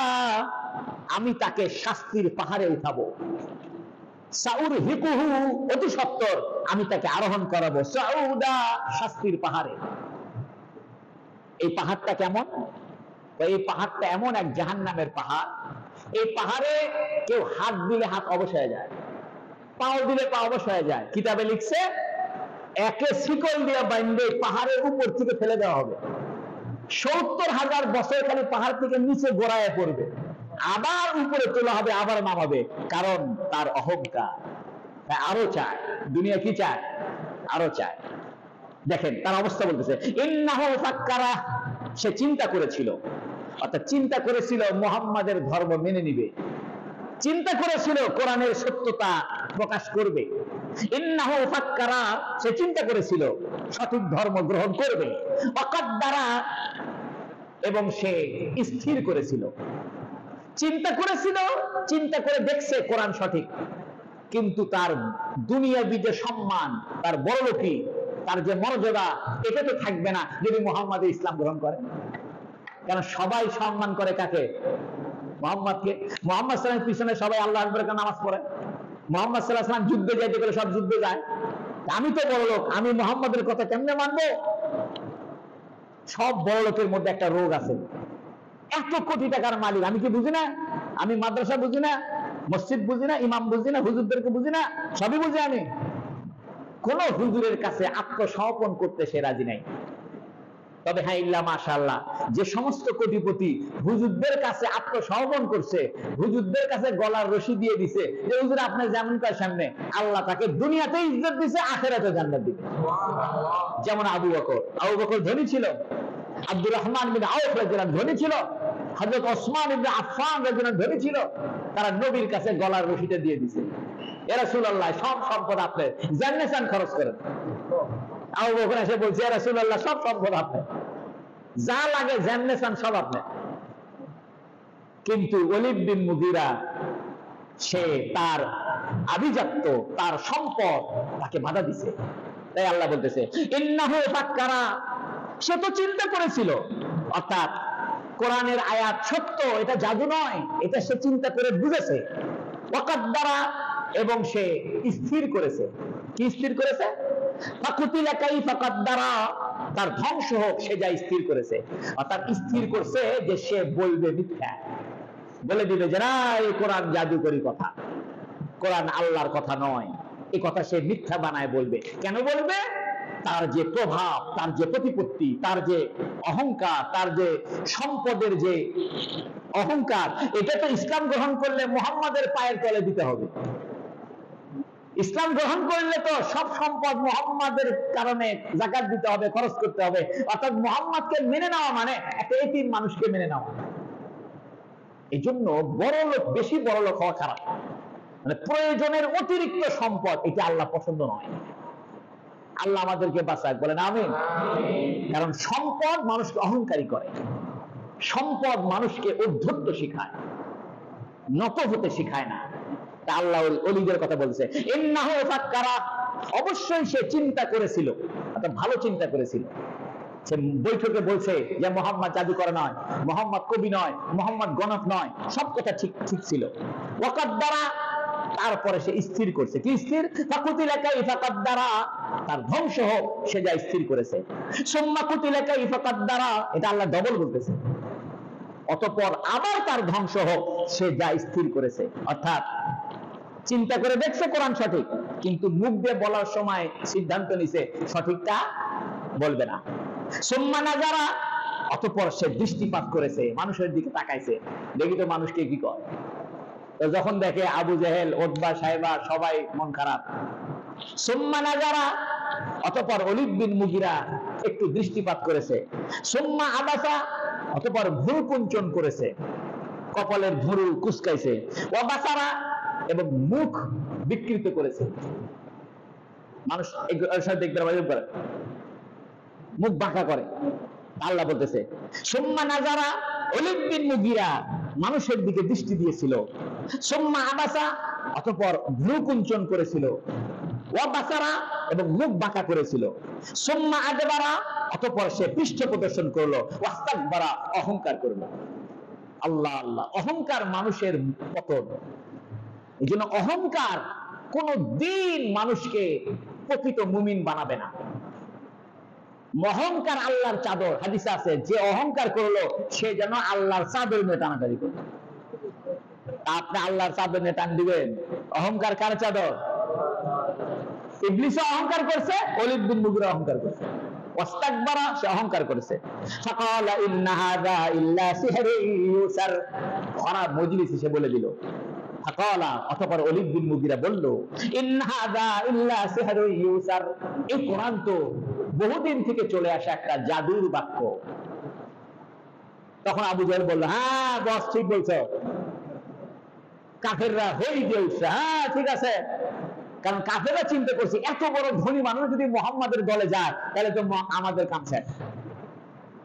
আমি তাকে শাস্তির পাহাড়ে উঠাবো। সাউরহিকুহু, অতি সত্বর আমি তাকে আরোহণ করাবো। সাউদা, শাস্তির পাহাড়ে। এই পাহাড়টা কেমন? এই পাহাড়টা এমন এক জাহান্নামের পাহাড়। এই পাহাড়ে কেউ হাত দিলে হাত অবশ হয়ে যায়, পাও দিলে পা অবশ হয়ে যায়। কিতাবে লিখছে একে শিকল দিয়ে বাইন্ধে পাহাড়ের উপর থেকে ফেলে দেওয়া হবে। 70,000 বছর খালি পাহাড় থেকে নিচে গোড়ায় পড়বে, আবার উপরে তোলা হবে, আবার নামাবে, কারণ তার অহংকার আরো চায়। দুনিয়া কি চায়? আরো চায়। দেখেন তার অবস্থা বলতেছে, ইন্নাহু ফাক্কারা, সে চিন্তা করেছিল, অর্থাৎ চিন্তা করেছিল মুহাম্মাদের ধর্ম মেনে নিবে, চিন্তা করেছিল কোরআনের সত্যতা প্রকাশ করবে। ইন্নাহু ফাক্কারা, সে চিন্তা করেছিল সঠিক ধর্ম গ্রহণ করবে। ওয়াকাদ্দারা, এবং সে স্থির করেছিল, চিন্তা করেছিল, চিন্তা করে দেখছে কোরআন সঠিক, কিন্তু তার দুনিয়াবি যে সম্মান, তার বড়লোকি, তার যে মর্যাদা, এটা তো থাকবে না যদি মুহাম্মদ ইসলাম গ্রহণ করে। কেন সবাই সম্মান করে কাকে? মুহাম্মদকে। মুহাম্মদ সাল্লাল্লাহু আলাইহি ওয়াসাল্লামের পিছনে সবাই আল্লাহু আকবার করে নামাজ পড়ে। মুহাম্মদ সাল্লাল্লাহু আলাইহি ওয়াসাল্লাম যুদ্ধে যাইতে গেলে সব যুদ্ধে যায়। আমি তো বড় লোক, আমি মুহাম্মদের কথা কেমনে মানবো? সব বড় লোকের মধ্যে একটা রোগ আছে, এত কোটি টাকার মালিক, আমি কি বুঝি না? আমি মাদ্রাসা বুঝি না, মসজিদ বুঝি না, ইমাম বুঝি না, হুজুরদেরকে বুঝি না, সবই বুঝি আমি। কোন হুজুরের কাছে আত্মসমর্পণ করতে সে রাজি নাই। তবে হ্যাঁ, ইল্লা মাশাআল্লাহ, যে সমস্ত কোটিপতি হুজুরদের কাছে আত্মসমর্পণ করছে, হুজুরদের কাছে গলার রশি দিয়ে দিছে যে হুজুর আপনি যেমন তার সামনে, আল্লাহ তাকে দুনিয়াতে ইজ্জত দিছে, আখিরাতে জান্নাত দিবে। যেমন আবু বকর। আবু বকর ধনী ছিল, আব্দুর রহমান বিন আউফ রাদিয়াল্লাহু ধনী ছিল, হযরত ওসমান ইবনে আফফান রাদিয়াল্লাহু ধনী ছিল। তারা নবীর কাছে গলার রশিটা দিয়ে দিছে, ইয়া রাসূলুল্লাহ সব সম্পদ আপনি, জান্নাত খরচ করেন। আবু বকর এসে বলছে, ইয়া রাসূলুল্লাহ সব সম্পদ আপনি, যা লাগে জান্নাত সব আপনি। কিন্তু ওলীদ বিন মুগীরা, সে তার আভিজাত্য, তার সম্পদ তাকে বাধা দিছে। তাই আল্লাহ বলতেছে ইন্নাহু ফাক্কারা, সে তো চিন্তা করেছিল, অর্থাৎ কোরআনের আয়াত সত্য, এটা জাদু নয়, এটা সে চিন্তা করে বুঝেছে। ওয়াকাদ্দারা, এবং সে স্থির করেছে। কি স্থির করেছে? ফাকুতিলা কাইফা কাদ্দারা, তার ধ্বংস হোক সে যা স্থির করেছে। অর্থাৎ স্থির করছে যে সে বলবে মিথ্যা, বলে দিবে যে না, এই কোরআন জাদুকরি কথা, কোরআন আল্লাহর কথা নয়, এই কথা সে মিথ্যা বানায় বলবে। কেন বলবে? তার যে প্রভাব, তার যে প্রতিপত্তি, তার যে অহংকার, তার যে সম্পদের যে অহংকার, এটা তো ইসলাম গ্রহণ করলে মুহাম্মাদের পায়ের তলে দিতে হবে। ইসলাম গ্রহণ করলে তো সব সম্পদ মুহাম্মাদের কারণে যাকাত দিতে হবে, খরচ করতে হবে। অর্থাৎ মুহাম্মাদকে মেনে নেওয়া মানে একটা এতিম মানুষকে মেনে নেওয়া। এই জন্য বড় লোক, বেশি বড় লোক হওয়া খারাপ, মানে প্রয়োজনের অতিরিক্ত সম্পদ, এটা আল্লাহ পছন্দ নয়। আল্লাহ আমাদেরকে বাঁচাক, বলেন আমিন। কারণ সম্পদ মানুষকে অহংকারী করে, সম্পদ মানুষকে ঔদ্ধত্য শিখায়, নত হতে শিখায় না। তা আল্লাহ ওলীদের কথা বলছে, ইন্নাহু ফাক্কারা, অবশ্যই সে চিন্তা করেছিল, অর্থাৎ ভালো চিন্তা করেছিল। সে বৈঠকে বলছে যে মুহাম্মদ জাদুকর নয়, মুহাম্মদ কবি নয়, মুহাম্মদ গণক নয়, সব কথা ঠিক ঠিক ছিল। ওয়াকাদ্দারা, তারপরে সে স্থির করছে। কি স্থির? ফাকুতিলা কাইফা কাদ্দারা, তার ধ্বংস হোক সে যা স্থির করেছে। সুম্মা কুতিলা কাইফা কাদ্দারা, এটা আল্লাহ ডবল বলতেছে, অতঃপর আবার তার ধ্বংস হোক সে যা স্থির করেছে। অর্থাৎ চিন্তা করে দেখছে কোরআন সঠিক, কিন্তু মুখ দিয়ে বলার সময় সিদ্ধান্ত নিছে সঠিকটা বলবে না। সুম্মা নাজারা, অতঃপর সে দৃষ্টিপাত করেছে, মানুষের দিকে তাকাইছে, দেখি তো মানুষকে কি করে। তো যখন দেখে আবু জেহেল, উতবা, সাইবা সবাই মন খারাপ। সুম্মা নাজারা, অতঃপর ওলীদ বিন মুগীরা একটু দৃষ্টিপাত করেছে। সুম্মা আবাসা, অতঃপর ভ্রু কুঞ্চন করেছে, কপালের ভ্রু কুচকাইছে। ওয়াবাসারা, এবং মুখ বিকৃত করেছে। মানুষ দেখবে করে, মুখ বাঁকা করে। আল্লাহ বলতেছে সুম্মা নাজারা, ওলীদ বিন মুগীরা মানুষের দিকে দৃষ্টি দিয়েছিল। সুম্মা আবাসা, অতঃপর ভ্রু কুঞ্চন করেছিল। ওয়াবাসারা, এবং মুখ বাঁকা করেছিল। সুম্মা আদবারা, অতঃপর সে পৃষ্ঠ প্রদর্শন করলো। ওয়াস্তাকবারা, অহংকার করলো। আল্লাহ আল্লাহ, অহংকার মানুষের পতন। এই জন্য অহংকার কোন দিন মানুষকে প্রকৃত মুমিন বানাবে না। অহংকার আল্লাহর চাদর, হাদিসে আছে, যে অহংকার করলো সে যেন আল্লাহর চাদর নিয়ে টানাটানি করবে। আপনি আল্লাহর চাদর নিয়ে টান দিবেন? অহংকার কার চাদর? ইবলিস অহংকার করছে, ওলীদ বিন মুগীরা অহংকার করছে। ওয়াস্তাকবারা, সে অহংকার করেছে। ফাকালা ইন্না হাযা ইল্লা সিহরুন ইউসার, ভরা মজলিসে সে বলে দিল। ফাকালা, অতঃপর ওলীদ বিন মুগীরা বলল, ইন্না হাযা ইল্লা সিহরুন ইউসার, এই কোরআন তো বহুদিন থেকে চলে আসা একটা জাদুর বাক্য। তখন আবু জাহেল বলল, হ্যাঁ বস ঠিক বলছো। কাফেররা হই দিয়ে উঠছে, হ্যাঁ ঠিক আছে। কারণ কাফেররা চিন্তা করছে এত বড় ধনী মানুষ যদি মুহাম্মাদের দলে যায় তাহলে তো আমাদের কাম শেষ।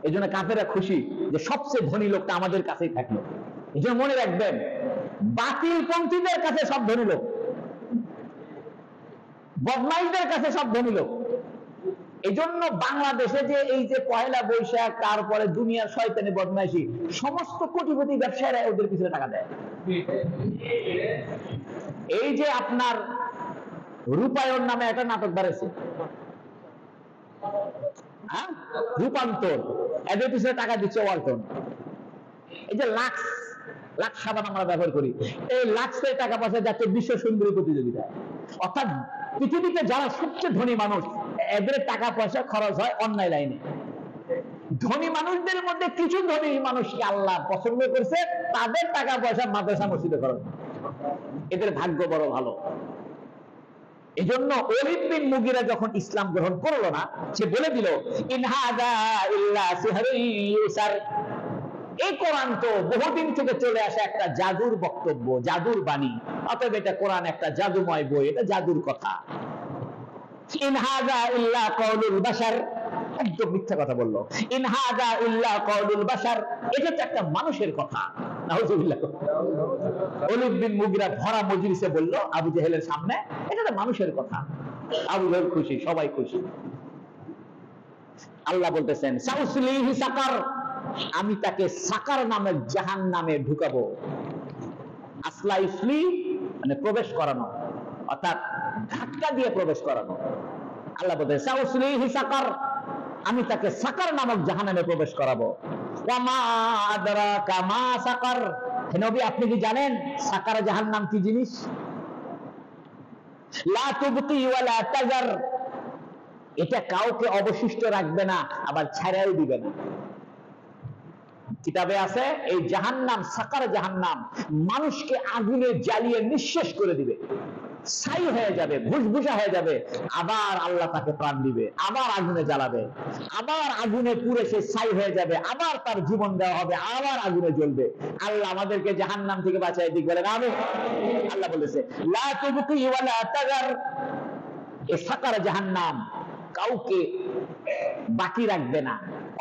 এই জন্য কাফেররা খুশি যে সবচেয়ে ধনী লোকটা আমাদের কাছেই থাকলো। এই জন্য মনে রাখবেন, বাতিল পন্থীদের কাছে সব ধনী লোক, বদমাইশদের কাছে সব ধনী লোক। এই জন্য বাংলাদেশে যে এই যে পয়লা বৈশাখ, তারপরে দুনিয়ার শয়তানি বদমাইশি, সমস্ত কোটিপতি ব্যবসায়ীরা ওদের পিছনে টাকা দেয়। এই যে আপনার রূপায়ণ নামে একটা নাটক বাড়াইছে, হ্যাঁ রূপান্তর, এদের পিছনে টাকা দিচ্ছে ওয়ালটন। এই যে লাক্স, লাক্স সাবান আমরা ব্যবহার করি, এই লাক্সের টাকা পয়সা যাচ্ছে বিশ্ব সুন্দরী প্রতিযোগিতায়। অর্থাৎ পৃথিবীতে যারা সবচেয়ে ধনী মানুষ, এদের টাকা পয়সা খরচ হয় অন্যায় লাইনে। ধনী মানুষদের মধ্যে কিছু ধনী মানুষকে আল্লাহ পছন্দ করছে, তাদের টাকা পয়সা মাদ্রাসা মসজিদে খরচ, এদের ভাগ্য বড় ভালো। এই জন্য ওলীদ বিন মুগীরা যখন ইসলাম গ্রহণ করলো না, সে বলে দিল, ইন হাযা ইল্লা সিহরুন ইউসার, এই কোরআন তো বহুদিন থেকে চলে আসা একটা জাদুর বক্তব্য, জাদুর বাণী। অতএব এটা কোরআন একটা জাদুময় বই, এটা জাদুর কথা। ইন হাযা ইল্লা কাউলুল বাশার, একদম মিথ্যা কথা বললো। ইন হাযা ইল্লা কাউলুল বাশার, এটা তো একটা মানুষের কথা। নাউযুবিল্লাহ। ওলীদ বিন মুগীরা ভরা মজলিসে বলল আবু জেহেলের সামনে, এটা তো মানুষের কথা। আবু জেহেল খুশি, সবাই খুশি। আল্লাহ বলতেছেন, সাউসলিহি সাকার, আমি তাকে সাকার নামের জাহান্নামে ঢুকাবো। আসলা ইসলি মানে প্রবেশ করানো, অর্থাৎ ধাক্কা দিয়ে প্রবেশ করানো। আল্লাহ বলতেছেন, সাউসলিহি সাকার, আমি তাকে সাকার নামক জাহান্নামে প্রবেশ করাবো। ওয়া মা আদরাকা মা সাকার, হে নবী আপনি কি জানেন সাকার জাহান্নাম কি জিনিস? লা তুবকি ওয়া লা তাজার, এটা কাউকে অবশিষ্ট রাখবে না, আবার ছাড়াও দিবে না। কিতাবে আছে এই জাহান্নাম, সাকার জাহান্নাম মানুষকে আগুনে জ্বালিয়ে নিঃশেষ করে দিবে, ছাই হয়ে যাবে, ভুসভুসা হয়ে যাবে। আবার আল্লাহ তাকে প্রাণ দিবে, আবার আগুনে জ্বালাবে, আবার আগুনে পুড়ে সে ছাই হয়ে যাবে, আবার তার জীবন দেওয়া হবে, আবার আগুনে জ্বলবে। আল্লাহ আমাদেরকে জাহান্নাম থেকে বাঁচায় দিক, বলেন আমিন। আল্লাহ বলেছে, লা তুবকি ওয়া লা তাজার, এই সাকার জাহান্নাম কাউকে বাকি রাখবে না,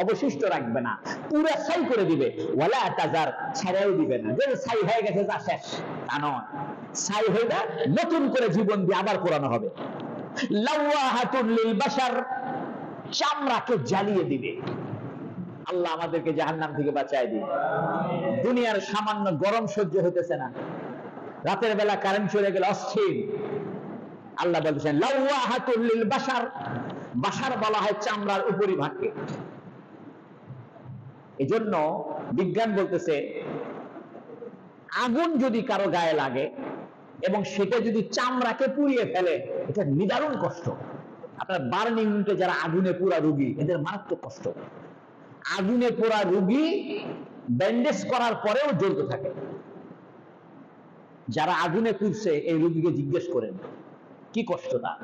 অবশিষ্ট রাখবে না, পুরো ছাই করে দিবে। ওয়ালা তাজার, ছাড়াও দিবে না, যে ছাই হয়ে গেছে তা শেষ, তা নয়। ছাই হয়ে যায়, নতুন করে জীবন দিয়ে আবার পোড়ানো হবে। লাওয়াহাতুল লিল বাশার, চামড়াকে জ্বালিয়ে দিবে। আল্লাহ আমাদেরকে জাহান্নাম থেকে বাঁচায় দিন। দুনিয়ার সামান্য গরম সহ্য হইতেছে না, রাতের বেলা কারেন্ট চলে গেলে অস্থির। আল্লাহ বলছেন লাওয়াহাতুল লিল বাশার, বাশার বলা হয় চামড়ার উপরিভাগকে। এজন্য বিজ্ঞান বলতেছে আগুন যদি কারো গায়ে লাগে এবং সেটা যদি চামড়াকে পুড়িয়ে ফেলে, এটা নিদারুণ কষ্ট। আপনার বার্নিং ইউনিটে যারা আগুনে পোড়া রোগী, এদের মারাত্মক কষ্ট। আগুনে পোড়া রোগী ব্যান্ডেজ করার পরেও জ্বলতে থাকে। যারা আগুনে পুড়ছে এই রোগীকে জিজ্ঞেস করেন কি কষ্ট তার,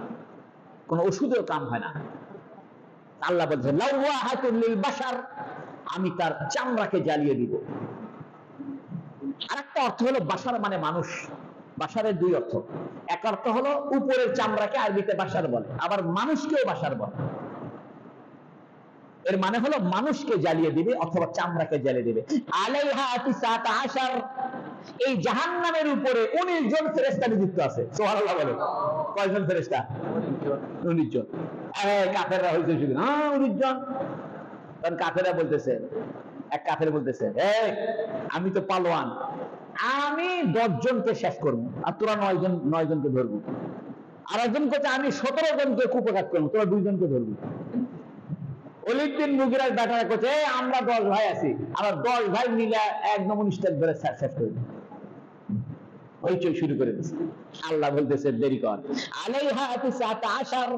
কোন ওষুধেও কাম হয় না। আল্লাহ বলছেন লাওয়াহাতুল লিল বাশার, আমি তার চামড়াকে জ্বালিয়ে দিব। আরেকটা অর্থ হলো বাশার মানে মানুষ। বাশারের দুই অর্থ, এক অর্থ হলো উপরের চামড়াকে আরবিতে বাশার বলে, আবার মানুষকেও বাশার বলে। এর মানে হলো মানুষকে জ্বালিয়ে দিবে অথবা চামড়াকে জ্বালিয়ে দিবে। আলাইহা তিসআতা আশার, এই জাহান্নামের উপরে 19 জন ফেরেশতা নিযুক্ত আছে। সুবহানাল্লাহ বলে, কয়জন ফেরেশতা? 19 জন। কাফেররা হইছে শুধু 19 জন। কারণ কাফেররা বলতেছে, এক কাফের বলতেছে, আমি তো পালোয়ান, আমি 10 জনকে শেষ করবো আর তোরা 9 জনকে ধরবো। আর একজন বলছে আমি 17 জনকে কুপঘাত করবো, তোরা 2 জনকে ধরবি। ওলীদ বিন মুগীরার ব্যাটারা করছে আমরা 10 ভাই আছি, আমরা 10 ভাই মিলে একদম 19টা ধরে শেষ করবো। হইচই শুরু করে দিয়েছে। আল্লাহ বলতেছে দেরি কর। আলাইহা 19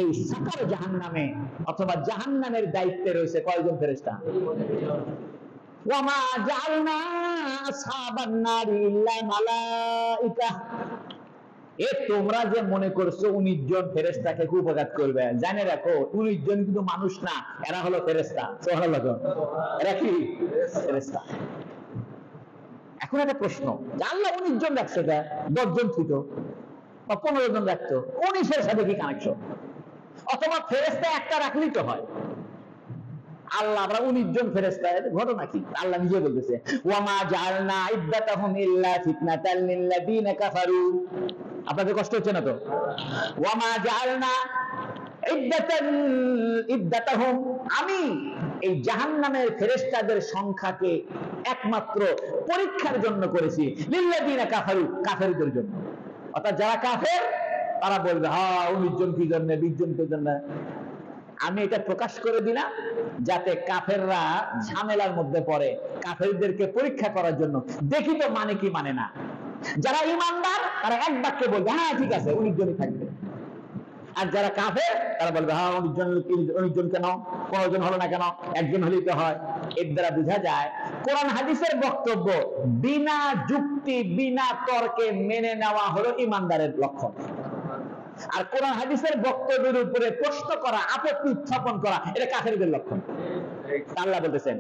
এই সাকার জাহান্নামে অথবা জাহান্নামের দায়িত্বে রয়েছে কয়জন ফেরেশতা? ওয়ামা জাআলনা আসহাবান নারি ইল্লা মালাইকা। এ তোমরা যে মনে করছো 19 জন ফেরেশতাকে কুপঘাত করবে, জানে রাখো 19 জন কিন্তু মানুষ না, এরা হলো ফেরেশতা। সুবহানাল্লাহ। এরা কি ফেরেশতা? এখন একটা প্রশ্ন, আল্লাহ 19 জন রাখছে, 10 জন ছিল বা 15 জন রাখতো, 19 এর সাথে কি কানেকশন? অথবা ফেরেশতা একটা রাখলেই তো হয়। আল্লাহ আমরা 19 জন ফেরেশতা, ঘটনা কি? আল্লাহ নিজে বলতেছে ওয়ামা জাআলনা ইদ্দাতাহুম ইল্লা ফিতনাতাল লিল্লাযিনা কাফারু। আপনাদের কষ্ট হচ্ছে না তো? ওয়ামা জাআলনা ইদ্দাতাহুম, আমি এই জাহান্নামের ফেরেশতাদের সংখ্যাকে একমাত্র পরীক্ষার জন্য করেছি, লিল্লাযিনা কাফারু, কাফেরদের জন্য। অর্থাৎ যারা কাফের তারা বলবে হ্যাঁ 19 জন কি জন্য, 20 জন কি জন্য। আমি এটা প্রকাশ করে দিলাম যাতে কাফেররা ঝামেলার মধ্যে পড়ে, কাফেরদেরকে পরীক্ষা করার জন্য, দেখি তো মানে কি মানে না। যারা ঈমানদার তারা এক বাক্যে বলবে হ্যাঁ ঠিক আছে 19 জনই থাকবে, আর যারা কাফের তারা বলবে হ্যাঁ 19 জন কেন, 15 জন হলো না কেন, একজন হলেই তো হয়। এর দ্বারা বোঝা যায় কোরআন হাদিসের বক্তব্য বিনা যুক্তি বিনা তর্কে মেনে নেওয়া হলো ঈমানদারের লক্ষণ, আর কোরআন হাদিসের বক্তব্যের উপরে প্রশ্ন করা, আপত্তি উত্থাপন করা, এটা কাফেরদের লক্ষণ। আল্লাহ বলতেছেন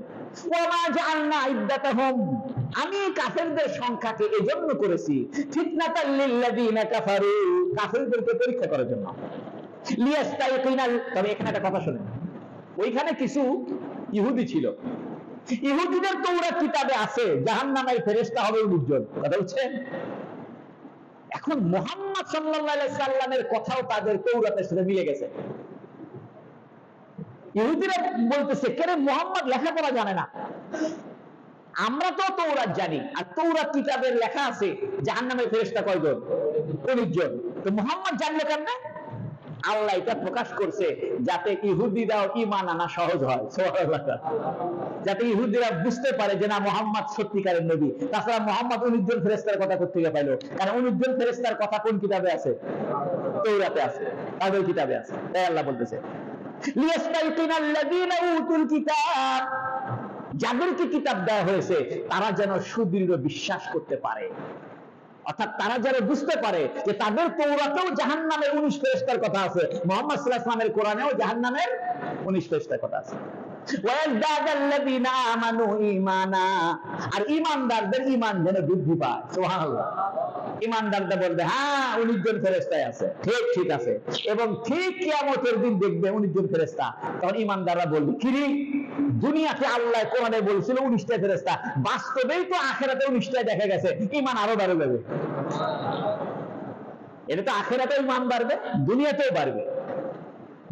ওয়ামা জাআলনা ইদ্দাতাহুম, আমি কাফেরদের সংখ্যাকে এজন্য করেছি ফিতনাতাল লিল্লাযিনা কাফারু, কাফেরদেরকে পরীক্ষা করার জন্য। লিয়াস্তাইকিনাল, তবে এখানে একটা কথা শুনেন, ওইখানে কিছু ইহুদি ছিল, ইহুদিদের তাওরাত কিতাবে আছে জাহান্নামের ফেরেশতা হবে 19 জন, কথা বুঝছেন? এখন মুহাম্মদ সাল্লাল্লাহু আলাইহি সাল্লামের কথাও তাদের তাওরাতের সাথে মিলে গেছে। ইহুদিরা বলতেছে কেন মুহাম্মদ লেখাপড়া জানে না, আমরা তো তাওরাত জানি, আর তাওরাত কিতাবের লেখা আছে জাহান্নামের ফেরেশতা কয়জন? 19 জন। তো মুহাম্মদ জানলো কেমনে? আল্লাহ এটা প্রকাশ করছে যাতে ইহুদিরাও ঈমান আনা সহজ হয়। সুবহানাল্লাহ। যাতে ইহুদিরা বুঝতে পারে যে না মুহাম্মদ সত্যিকারের নবী। তাছাড়া মুহাম্মদ 19 জন ফেরেশতার কথা কোথা থেকে পাইলো? কারণ 19 জন ফেরেশতার কথা কোন কিতাবে আছে? তাওরাতে আছে, তাদের কিতাবে আছে। তাই আল্লাহ বলতেছে লিয়াস্তাইকিনাল্লাযীনা উতুল কিতাব, যাদেরকে কিতাব দেওয়া হয়েছে তারা যেন সুদৃঢ় বিশ্বাস করতে পারে, অর্থাৎ তারা যারা বুঝতে পারে যে তাদের তাওরাতেও জাহান্নামের 19 ফেরেশতার কথা আছে, মুহাম্মদ সাল্লাল্লাহু আলাইহি ওয়াসাল্লামের কোরআনেও জাহান্নামের 19 ফেরেশতার কথা আছে। ওয়ায়াজদাদাল্লাযীনা আমানু ঈমানা, আর ঈমানদারদের ঈমান যেন বৃদ্ধি পায়। সুবহানাল্লাহ। ঈমানদাররা বলবে হ্যাঁ 19 জন ফেরেশতা আছে, ঠিক আছে, এবং ঠিক কিয়ামতের দিন দেখবে 19 জন ফেরেশতা। তখন ঈমানদাররা বলবে কি রে, দুনিয়াতে আল্লাহ কোরআনে বলেছিল 19টা ফেরেশতা, বাস্তবেই তো আখিরাতে 19টা দেখা গেছে, ঈমান আরো বেড়ে যাবে। এটা তো আখিরাতে ঈমান বাড়বে, দুনিয়াতেও বাড়বে,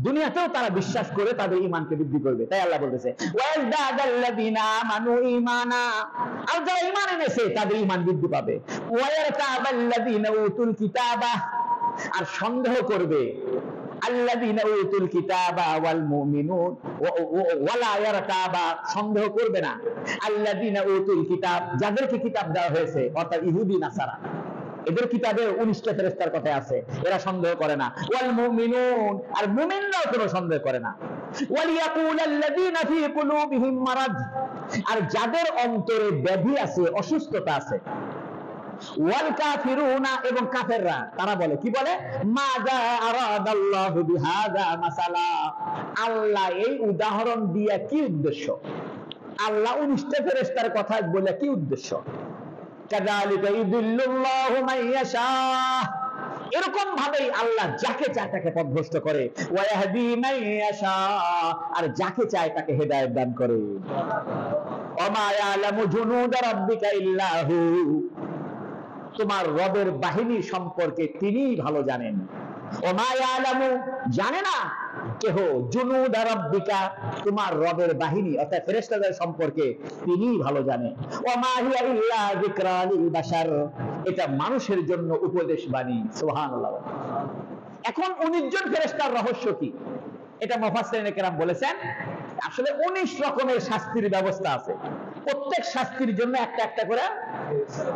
দুনিয়াতেও তারা বিশ্বাস করে তাদের ঈমানকে বৃদ্ধি করবে। তাই আল্লাহ বলতেছে ওয়াজদাদাল্লাযীনা আমানু ঈমানা, আর যারা ঈমান এনেছে তাদের ঈমান বৃদ্ধি পাবে। ওয়ায়ারতাবাল্লাযীনা উতুল কিতাবা, আর সন্দেহ করবে আল্লাযীনা উতুল কিতাবা ওয়াল মুমিনুন ওয়ালা ইয়ারতাবা, সন্দেহ করবে না আল্লাযীনা উতুল কিতাব, যাদেরকে কিতাব দেওয়া হয়েছে, অর্থাৎ ইহুদি নাসারা, এদের কিতাবে 19টা ফেরেশতার কথা আছে, এরা সন্দেহ করে না। ওয়াল মুমিনুন, আর মুমিনরাও কোনো সন্দেহ করে না। ওয়ালিয়াকুলাল্লাযীনা ফী কুলুবিহিম মারাদ, আর যাদের অন্তরে ব্যাধি আছে, অসুস্থতা আছে। ওয়াল কাফিরুনা, এবং কাফেররা তারা বলে কি বলে? মাযা আরাদাল্লাহু বিহাযা মাসালা, আল্লাহ এই উদাহরণ দিয়া কি উদ্দেশ্য? আল্লাহ 19টা ফেরেশতার কথা বলে কি উদ্দেশ্য? কাযালিকা ইউদিল্লুল্লাহু মান ইয়াশা, এরকম ভাবেই আল্লাহ যাকে চায় তাকে পথভ্রষ্ট করে। ওয়া ইয়াহদি মান ইয়াশা, আর যাকে চায় তাকে হেদায়েত দান করে। ওয়া মা ইয়ালামু জুনুদা রাব্বিকা ইল্লা হু, তোমার রবের বাহিনী সম্পর্কে তিনিই ভালো জানেন। ওয়া মা ইয়ালামু, জানে না কেহ, জুনুদা রাব্বিকা, তোমার রবের বাহিনী অর্থাৎ ফেরেশতাদের সম্পর্কে তিনিই ভালো জানেন। ওয়া মা হিয়া ইল্লা যিকরা লিল বাশার, এটা মানুষের জন্য উপদেশ বাণী। সুবহানাল্লাহ। এখন 19 জন ফেরেশতার রহস্য কি? এটা মুফাসসিরিনে কেরাম বলেছেন আসলে 19 রকমের শাস্তির ব্যবস্থা আছে। প্রত্যেক শাস্তির জন্য একটা একটা করে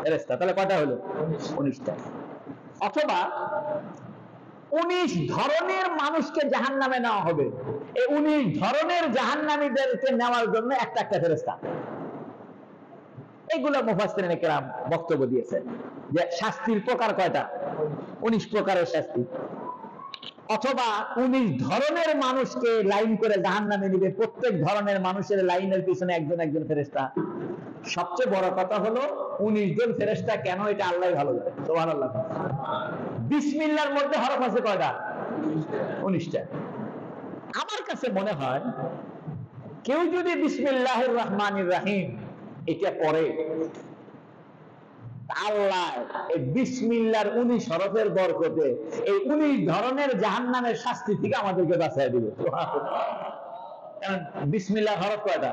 ফেরেশতা। তাহলে কয়টা হলো? 19টা। অথবা 19 ধরনের মানুষকে জাহান্নামে নেওয়া হবে, এই 19 ধরনের জাহান্নামীদেরকে নেওয়ার জন্য একটা একটা ফেরেশতা। এইগুলো মুফাসসিরিনে কেরাম বক্তব্য দিয়েছেন যে শাস্তির প্রকার কয়টা? 19 প্রকারের শাস্তি। অথবা 19 ধরনের মানুষকে লাইন করে জাহান্নামে নিবে, প্রত্যেক ধরনের মানুষের লাইনের পিছনে একজন একজন ফেরেশতা। সবচেয়ে বড় কথা হলো 19 জন ফেরেশতা কেন, এটা আল্লাহই ভালো জানে। সুবহানাল্লাহ। বিসমিল্লাহর মধ্যে হরফ আছে কয়টা? 19টা। আমার কাছে মনে হয় কেউ যদি বিসমিল্লাহির রহমানির রহিম এটা পড়ে, আল্লাহ এই বিসমিল্লাহর 19 হরফের বরকতে এই 19 ধরনের জাহান্নামের শাস্তি থেকে আমাদেরকে বাঁচিয়ে দিবে। কারণ বিসমিল্লাহর হরফ কয়টা?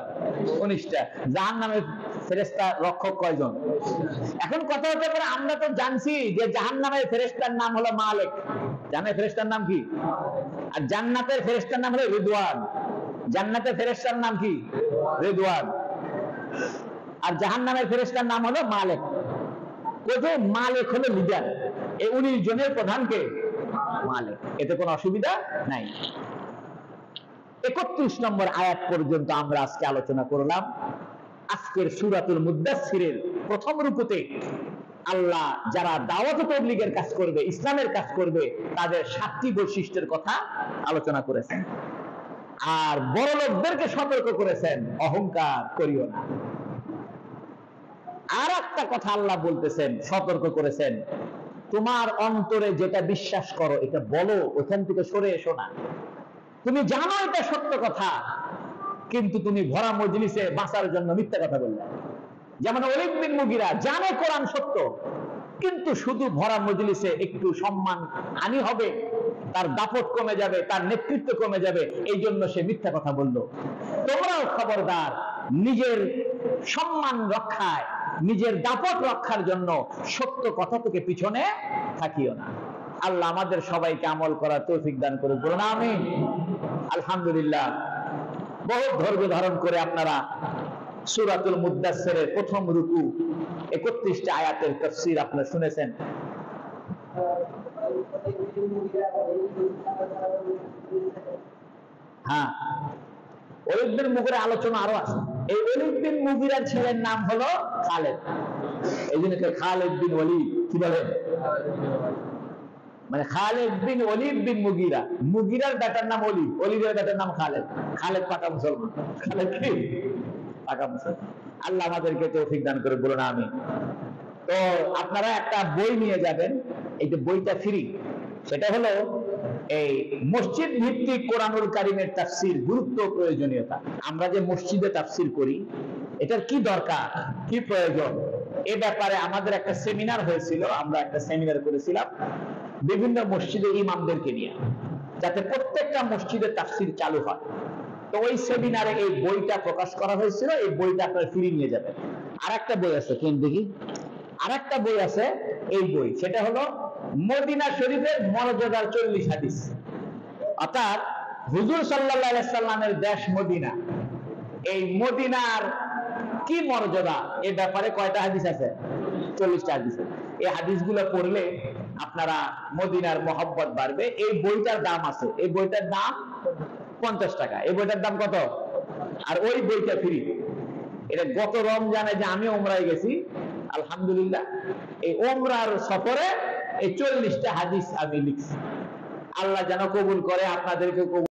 19টা। জাহান্নামের ফেরেশতা রক্ষক কয়জন? এখন কথা হতে পারে আমরা তো জানছি যে জাহান্নামের ফেরেশতার নাম হলো মালিক। জান্নাতের ফেরেশতার নাম কি? আর জান্নাতের ফেরেশতার নাম হলো রিদওয়ান। জান্নাতের ফেরেশতার নাম কি? রিদওয়ান। আর জাহান্নামের ফেরেশতার নাম হলো মালিক। কোথায় মালিক হলো লিডার, এই 19 জনের প্রধানকে মালিক। এতে কোনো অসুবিধা নাই। 31 নম্বর আয়াত পর্যন্ত আমরা আজকে আলোচনা করলাম। আজকের সূরাতুল মুদ্দাসসিরের প্রথম রুকুতে আল্লাহ যারা দাওয়াত ও তাবলীগের কাজ করবে, ইসলামের কাজ করবে, তাদের 7টি বৈশিষ্ট্যের কথা আলোচনা করেছেন। আর বড় লোকদেরকে সতর্ক করেছেন, অহংকার করিও না। আর একটা কথা আল্লাহ বলতেছেন, সতর্ক করেছেন, তোমার অন্তরে যেটা বিশ্বাস করো এটা বলো, ওখান থেকে সরে এসো না। তুমি জানো এটা সত্য কথা, কিন্তু তুমি ভরা মজলিসে বাঁচার জন্য মিথ্যা কথা বললে। যেমন ওলীদ বিন মুগীরা জানে কোরআন সত্য, কিন্তু শুধু ভরা মজলিসে একটু সম্মান হানি হবে, তার দাপট কমে যাবে, তার নেতৃত্ব কমে যাবে, এই জন্য সে মিথ্যা কথা বলল। তোমরাও খবরদার, নিজের সম্মান রক্ষায়, নিজের দাপট রক্ষার জন্য সত্য কথা থেকে পিছনে থাকিও না। আল্লাহ আমাদের সবাইকে আমল করার তৌফিক দান করুন, বলুন আমিন। আলহামদুলিল্লাহ, বহু ধৈর্য ধারণ করে আপনারা সূরাতুল মুদ্দাসসিরের প্রথম রুকু 31টা আয়াতের তাফসীর আপনারা শুনেছেন। হ্যাঁ, ওলীদ বিন মুগীরা আলোচনা আরো আছে। এই ওলীদ বিন মুগীরার ছেলের নাম হলো খালেদ। এই জন্য খালেদ বিন ওলীদ কি বলে? মানে খালেদ বিন ওলীদ বিন মুগীরা। মুগীরার বেটার নাম ওলীদ, ওলীদের বেটার নাম খালেদ। খালেদ পাকা মুসলমান। খালেদ কি? পাকা মুসলমান। আল্লাহ আমাদেরকে তৌফিক দান করে, বলুন আমিন। তো আপনারা একটা বই নিয়ে যাবেন, এই যে বইটা ফ্রি, সেটা হলো এই মসজিদ ভিত্তিক কোরআনুল কারীমের তাফসীর, গুরুত্ব ও প্রয়োজনীয়তা। আমরা যে মসজিদে তাফসীর করি, এটার কি দরকার, কি প্রয়োজন, এ ব্যাপারে আমাদের একটা সেমিনার হয়েছিল। আমরা একটা সেমিনার করেছিলাম বিভিন্ন মসজিদে ইমামদেরকে নিয়ে, যাতে প্রত্যেকটা মসজিদে তাফসীর চালু হয়। তো ওই সেমিনারে এই বইটা প্রকাশ করা হয়েছিল। এই বইটা আপনারা ফ্রি নিয়ে যাবেন। আর একটা বই আছে, কেন দেখি, আর একটা বই আছে, এই বই, সেটা হলো মদিনা শরীফের মর্যাদার 40 হাদিস। অর্থাৎ হুজুর সাল্লাল্লাহু আলাইহি সাল্লামের দেশ মদিনা, এই মদিনার কি মর্যাদা, এ ব্যাপারে কয়টা হাদিস আছে? 40টা হাদিস। এই হাদিসগুলো পড়লে আপনারা মদিনার মহব্বত বাড়বে। এই বইটার দাম আছে, এই বইটার দাম 50 টাকা। এই বইটার দাম কত? আর ওই বইটা ফ্রি। এটা গত রমজানে যে আমি উমরায় গেছি, আলহামদুলিল্লাহ, এই উমরার সফরে এই 40টা হাদিস আমি লিখছি। আল্লাহ যেন কবুল করে, আপনাদেরকে কবুল